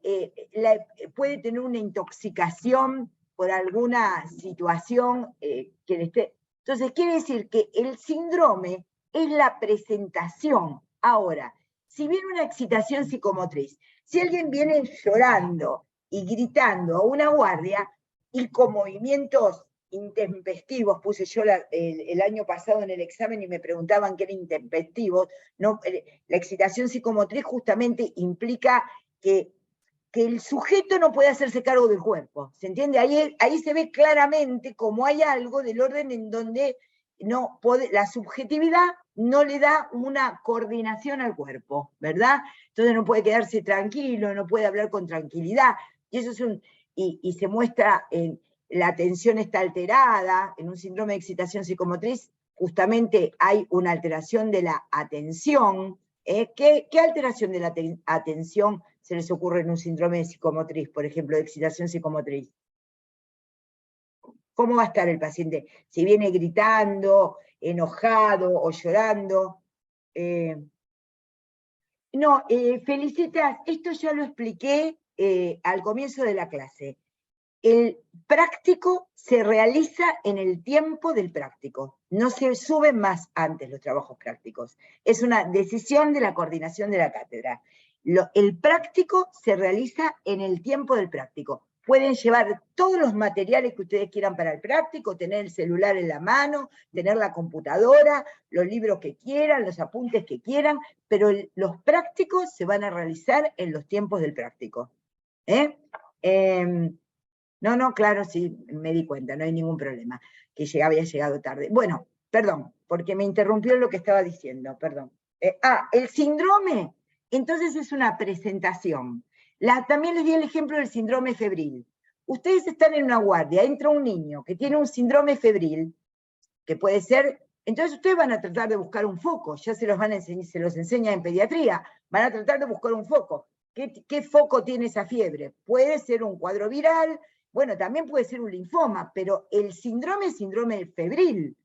tener una intoxicación por alguna situación que le esté. Entonces, quiere decir que el síndrome es la presentación. Ahora, si viene una excitación psicomotriz, si alguien viene llorando y gritando a una guardia y con movimientos intempestivos, puse yo el año pasado en el examen y me preguntaban qué era intempestivos, no, la excitación psicomotriz justamente implica que el sujeto no puede hacerse cargo del cuerpo, ¿se entiende? Ahí se ve claramente como hay algo del orden en donde la subjetividad no le da una coordinación al cuerpo, ¿verdad? Entonces no puede quedarse tranquilo, no puede hablar con tranquilidad, y eso es y se muestra la atención está alterada, en un síndrome de excitación psicomotriz, justamente hay una alteración de la atención. ¿Qué alteración de la atención se les ocurre en un síndrome de psicomotriz, por ejemplo, de excitación psicomotriz? ¿Cómo va a estar el paciente? Si viene gritando, enojado o llorando. Felicitas, esto ya lo expliqué al comienzo de la clase. El práctico se realiza en el tiempo del práctico. No se suben más antes los trabajos prácticos. Es una decisión de la coordinación de la cátedra. El práctico se realiza en el tiempo del práctico. Pueden llevar todos los materiales que ustedes quieran para el práctico, tener el celular en la mano, tener la computadora, los libros que quieran, los apuntes que quieran, pero los prácticos se van a realizar en los tiempos del práctico. No, claro, sí, me di cuenta, no hay ningún problema, que había llegado tarde. Bueno, perdón, porque me interrumpió lo que estaba diciendo, perdón. El síndrome, entonces es una presentación. También les di el ejemplo del síndrome febril. Ustedes están en una guardia, entra un niño que tiene un síndrome febril, que puede ser, entonces ustedes van a tratar de buscar un foco, ya se los enseña en pediatría, van a tratar de buscar un foco. ¿Qué foco tiene esa fiebre? Puede ser un cuadro viral, bueno, también puede ser un linfoma, pero el síndrome es síndrome febril.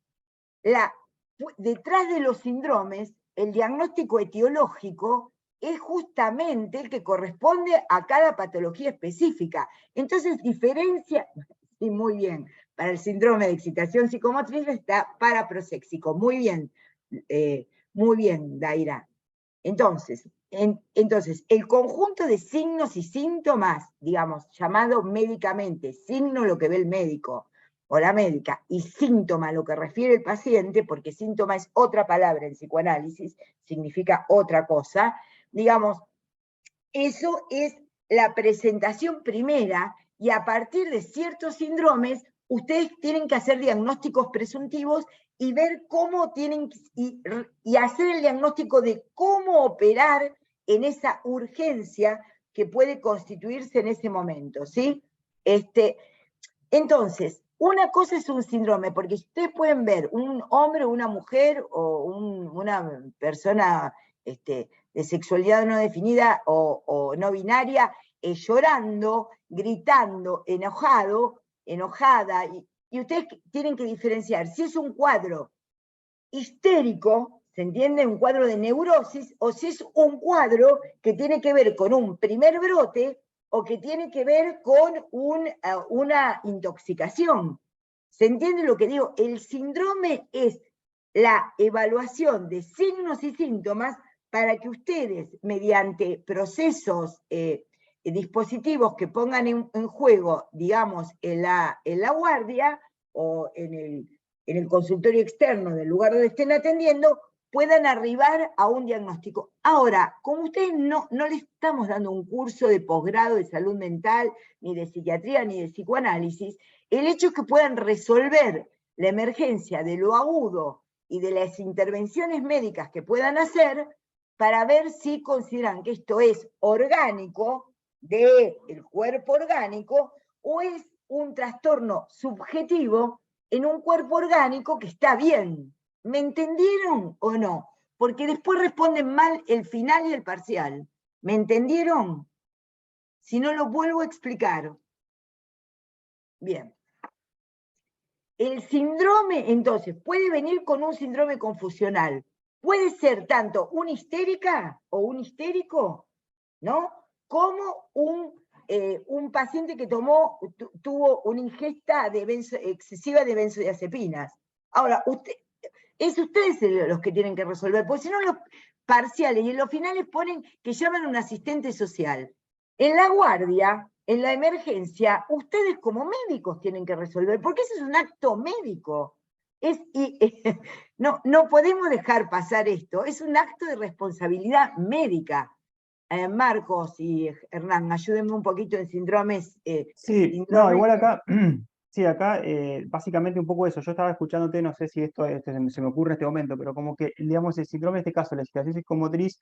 Detrás de los síndromes, el diagnóstico etiológico es justamente el que corresponde a cada patología específica. Entonces, diferencia, y muy bien, para el síndrome de excitación psicomotriz está paraproséxico. Muy bien, Daira. Entonces, el conjunto de signos y síntomas, digamos, llamado médicamente, signo lo que ve el médico o la médica, y síntoma lo que refiere el paciente, porque síntoma es otra palabra en psicoanálisis, significa otra cosa, digamos, eso es la presentación primera, y a partir de ciertos síndromes, ustedes tienen que hacer diagnósticos presuntivos y ver cómo tienen, y hacer el diagnóstico de cómo operar en esa urgencia que puede constituirse en ese momento, ¿sí? Entonces, una cosa es un síndrome, porque ustedes pueden ver un hombre o una mujer o una persona de sexualidad no definida o no binaria llorando, gritando, enojada, y ustedes tienen que diferenciar si es un cuadro histérico, ¿se entiende? Un cuadro de neurosis, o si es un cuadro que tiene que ver con un primer brote o que tiene que ver con una intoxicación. ¿Se entiende lo que digo? El síndrome es la evaluación de signos y síntomas para que ustedes, mediante procesos, dispositivos que pongan en juego, digamos, en la guardia o en el consultorio externo del lugar donde estén atendiendo, puedan arribar a un diagnóstico. Ahora, como ustedes no le estamos dando un curso de posgrado de salud mental, ni de psiquiatría, ni de psicoanálisis, el hecho es que puedan resolver la emergencia de lo agudo y de las intervenciones médicas que puedan hacer para ver si consideran que esto es orgánico, del cuerpo orgánico, o es un trastorno subjetivo en un cuerpo orgánico que está bien. ¿Me entendieron o no? Porque después responden mal el final y el parcial. ¿Me entendieron? Si no, lo vuelvo a explicar. Bien. El síndrome, entonces, puede venir con un síndrome confusional. Puede ser tanto una histérica o un histérico, ¿no? Como un paciente que tuvo una ingesta excesiva de benzodiazepinas. Ahora, ustedes los que tienen que resolver, porque si no los parciales y en los finales ponen que llaman a un asistente social. En la guardia, en la emergencia, ustedes como médicos tienen que resolver, porque ese es un acto médico. No podemos dejar pasar esto, es un acto de responsabilidad médica. Marcos y Hernán, ayúdenme un poquito en síndromes. Sí, no, igual acá, sí, acá básicamente un poco eso. Yo estaba escuchándote, no sé si esto se me ocurre en este momento, pero como que, digamos, el síndrome en este caso, la excitación psicomotriz,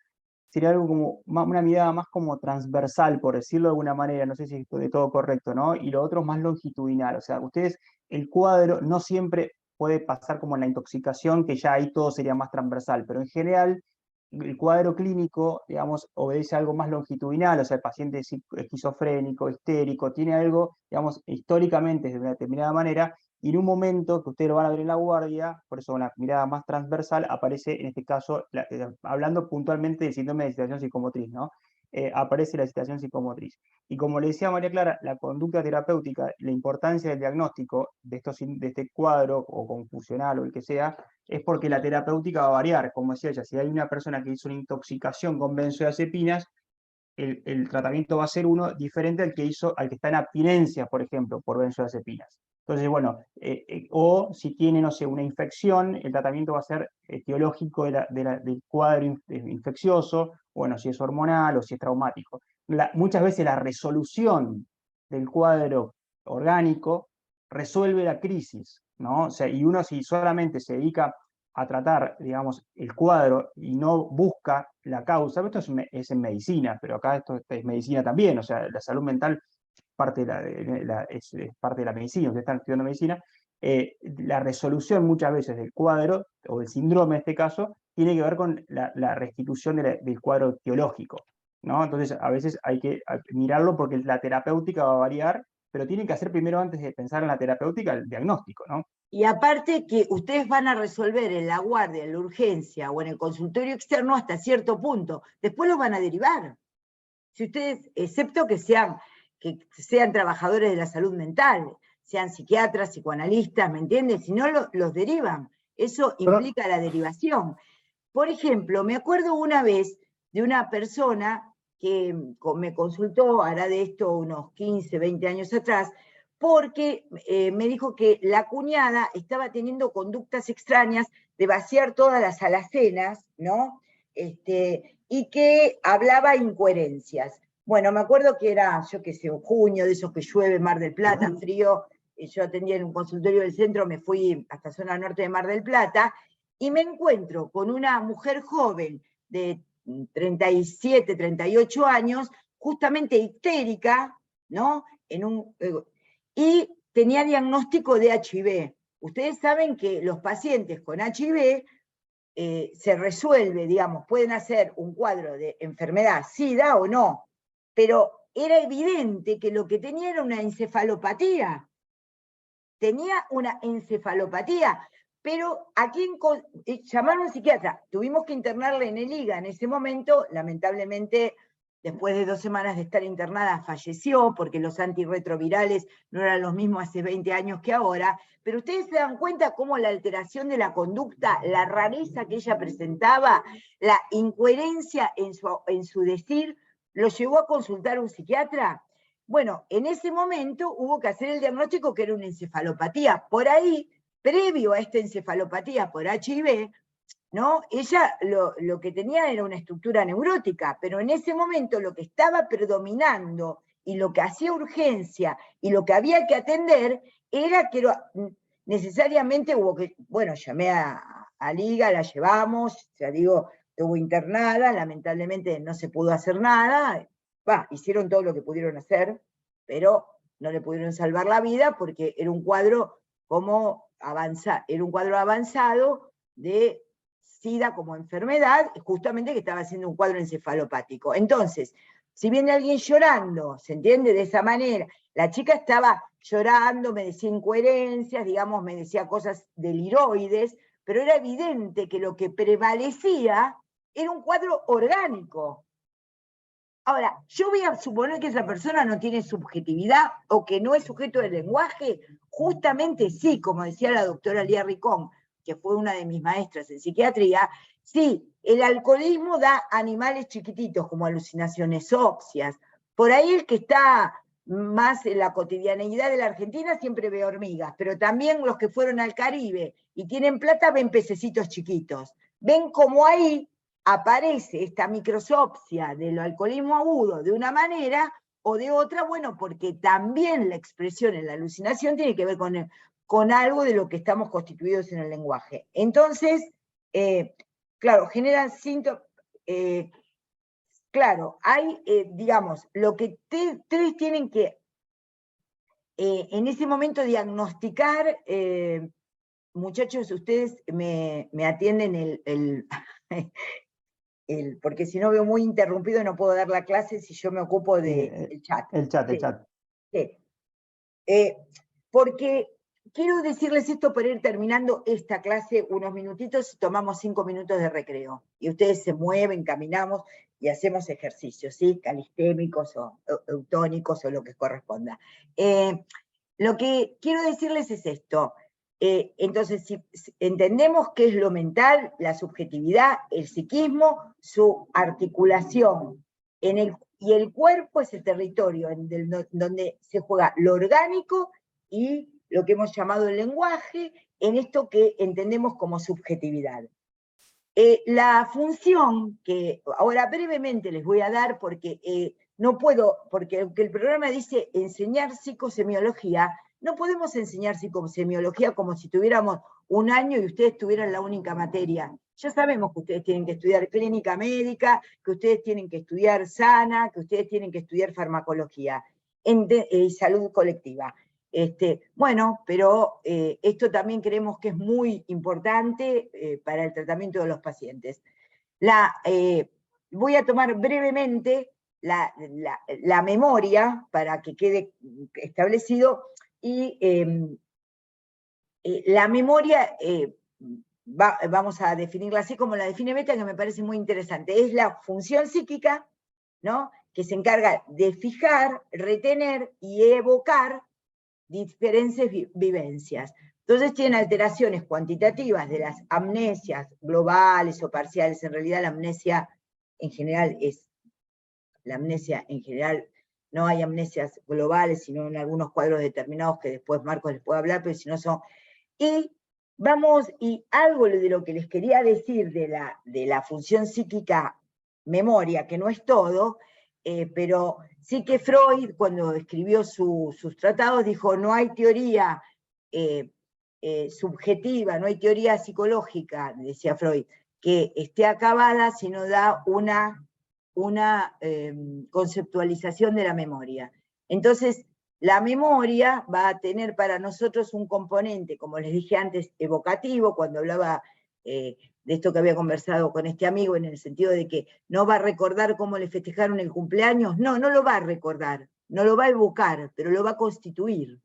sería algo como una mirada más como transversal, por decirlo de alguna manera, no sé si esto de todo correcto, ¿no? Y lo otro más longitudinal, o sea, ustedes, el cuadro no siempre puede pasar como en la intoxicación, que ya ahí todo sería más transversal, pero en general el cuadro clínico, digamos, obedece a algo más longitudinal, o sea, el paciente es esquizofrénico, histérico, tiene algo, digamos, históricamente de una determinada manera, y en un momento que ustedes lo van a ver en la guardia, por eso una mirada más transversal, aparece, en este caso, hablando puntualmente del síndrome de excitación psicomotriz, ¿no? Aparece la excitación psicomotriz. Y como le decía María Clara, la conducta terapéutica, la importancia del diagnóstico de este cuadro, o confusional, o el que sea, es porque la terapéutica va a variar. Como decía ella, si hay una persona que hizo una intoxicación con benzodiazepinas, el tratamiento va a ser uno diferente al que está en abstinencia, por ejemplo, por benzodiazepinas. Entonces, bueno, o si tiene, no sé, una infección, el tratamiento va a ser etiológico del cuadro infeccioso, bueno, si es hormonal o si es traumático. Muchas veces la resolución del cuadro orgánico resuelve la crisis, ¿no? O sea, y uno si solamente se dedica a tratar, digamos, el cuadro y no busca la causa, esto es en medicina, pero acá esto es medicina también, o sea, la salud mental parte es parte de la medicina, ustedes están estudiando medicina, la resolución muchas veces del cuadro, o del síndrome en este caso, tiene que ver con la restitución del cuadro teológico, ¿no? Entonces, a veces hay que mirarlo porque la terapéutica va a variar, pero tienen que hacer primero, antes de pensar en la terapéutica, el diagnóstico, ¿no? Y aparte que ustedes van a resolver en la guardia, en la urgencia o en el consultorio externo hasta cierto punto, después los van a derivar. Si ustedes, excepto que sean trabajadores de la salud mental, sean psiquiatras, psicoanalistas, ¿me entiendes? Si no, los derivan. Eso implica la derivación. Por ejemplo, me acuerdo una vez de una persona que me consultó, hará de esto unos 15, 20 años atrás, porque me dijo que la cuñada estaba teniendo conductas extrañas de vaciar todas las alacenas, ¿no? Y que hablaba incoherencias. Bueno, me acuerdo que era, yo qué sé, junio, de esos que llueve, Mar del Plata, frío, yo atendía en un consultorio del centro, me fui hasta zona norte de Mar del Plata, y me encuentro con una mujer joven de 37, 38 años, justamente histérica, ¿no? Y tenía diagnóstico de HIV. Ustedes saben que los pacientes con HIV se resuelve, digamos, pueden hacer un cuadro de enfermedad SIDA o no, pero era evidente que lo que tenía era una encefalopatía. Tenía una encefalopatía, pero ¿a quién llamaron a un psiquiatra? Tuvimos que internarla en el IGA en ese momento, lamentablemente, después de 2 semanas de estar internada, falleció, porque los antirretrovirales no eran los mismos hace 20 años que ahora, pero ustedes se dan cuenta cómo la alteración de la conducta, la rareza que ella presentaba, la incoherencia en su decir, lo llevó a consultar a un psiquiatra. Bueno, en ese momento hubo que hacer el diagnóstico que era una encefalopatía. Por ahí, previo a esta encefalopatía por HIV, ¿no? Ella lo que tenía era una estructura neurótica, pero en ese momento lo que estaba predominando y lo que hacía urgencia y lo que había que atender era que necesariamente hubo que, bueno, llamé a Liga, la llevamos, ya digo, estuvo internada, lamentablemente no se pudo hacer nada, hicieron todo lo que pudieron hacer, pero no le pudieron salvar la vida porque era un cuadro era un cuadro avanzado de SIDA como enfermedad, justamente que estaba haciendo un cuadro encefalopático. Entonces, si viene alguien llorando, ¿se entiende? De esa manera, la chica estaba llorando, me decía incoherencias, digamos, me decía cosas deliroides, pero era evidente que lo que prevalecía era un cuadro orgánico. Ahora, yo voy a suponer que esa persona no tiene subjetividad o que no es sujeto del lenguaje. Justamente sí, como decía la doctora Lía Ricón, que fue una de mis maestras en psiquiatría, sí, el alcoholismo da animales chiquititos como alucinaciones ópseas. Por ahí el que está más en la cotidianeidad de la Argentina siempre ve hormigas, pero también los que fueron al Caribe y tienen plata ven pececitos chiquitos. Ven como ahí aparece esta microsopsia del alcoholismo agudo de una manera o de otra, bueno, porque también la expresión en la alucinación tiene que ver con algo de lo que estamos constituidos en el lenguaje. Entonces, claro, generan síntomas, claro, hay, digamos, lo que ustedes tienen que en ese momento diagnosticar, muchachos, ustedes me atienden porque si no veo muy interrumpido no puedo dar la clase si yo me ocupo del chat. El chat. Sí. Porque quiero decirles esto para ir terminando esta clase unos minutitos y tomamos 5 minutos de recreo. Y ustedes se mueven, caminamos y hacemos ejercicios, ¿sí? Calistémicos o eutónicos o lo que corresponda. Lo que quiero decirles es esto. Entonces, si entendemos qué es lo mental, la subjetividad, el psiquismo, su articulación, y el cuerpo es el territorio donde se juega lo orgánico y lo que hemos llamado el lenguaje, en esto que entendemos como subjetividad. La función que ahora brevemente les voy a dar, porque no puedo, porque aunque el programa dice enseñar psicosemiología, no podemos enseñar psicosemiología como si tuviéramos un año y ustedes tuvieran la única materia. Ya sabemos que ustedes tienen que estudiar clínica médica, que ustedes tienen que estudiar sana, que ustedes tienen que estudiar farmacología y salud colectiva. Bueno, pero esto también creemos que es muy importante para el tratamiento de los pacientes. Voy a tomar brevemente la memoria para que quede establecido, y la memoria, vamos a definirla así como la define Meta, que me parece muy interesante. Es la función psíquica, ¿no?, que se encarga de fijar, retener y evocar diferentes vivencias. Entonces tiene alteraciones cuantitativas de las amnesias globales o parciales. En realidad la amnesia en general no hay amnesias globales, sino en algunos cuadros determinados que después Marcos les puede hablar, pero si no son... Y algo de lo que les quería decir de la función psíquica memoria, que no es todo, pero sí que Freud, cuando escribió sus tratados, dijo, no hay teoría subjetiva, no hay teoría psicológica, decía Freud, que esté acabada si no da una conceptualización de la memoria. Entonces, la memoria va a tener para nosotros un componente, como les dije antes, evocativo, cuando hablaba de esto que había conversado con este amigo, en el sentido de que no va a recordar cómo le festejaron el cumpleaños. No, no lo va a recordar, no lo va a evocar, pero lo va a constituir.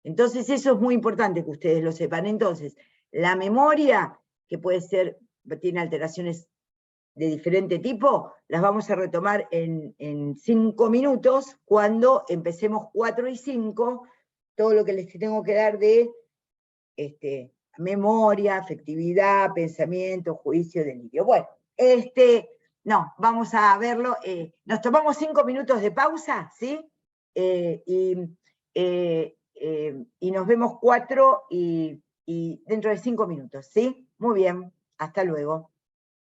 Entonces eso es muy importante que ustedes lo sepan. Entonces, la memoria, que puede ser, tiene alteraciones de diferente tipo, las vamos a retomar en 5 minutos, cuando empecemos 4 y 5, todo lo que les tengo que dar de memoria, afectividad, pensamiento, juicio, delirio. Bueno, no, vamos a verlo. Nos tomamos 5 minutos de pausa, ¿sí? Y nos vemos 4 y dentro de 5 minutos, ¿sí? Muy bien, hasta luego.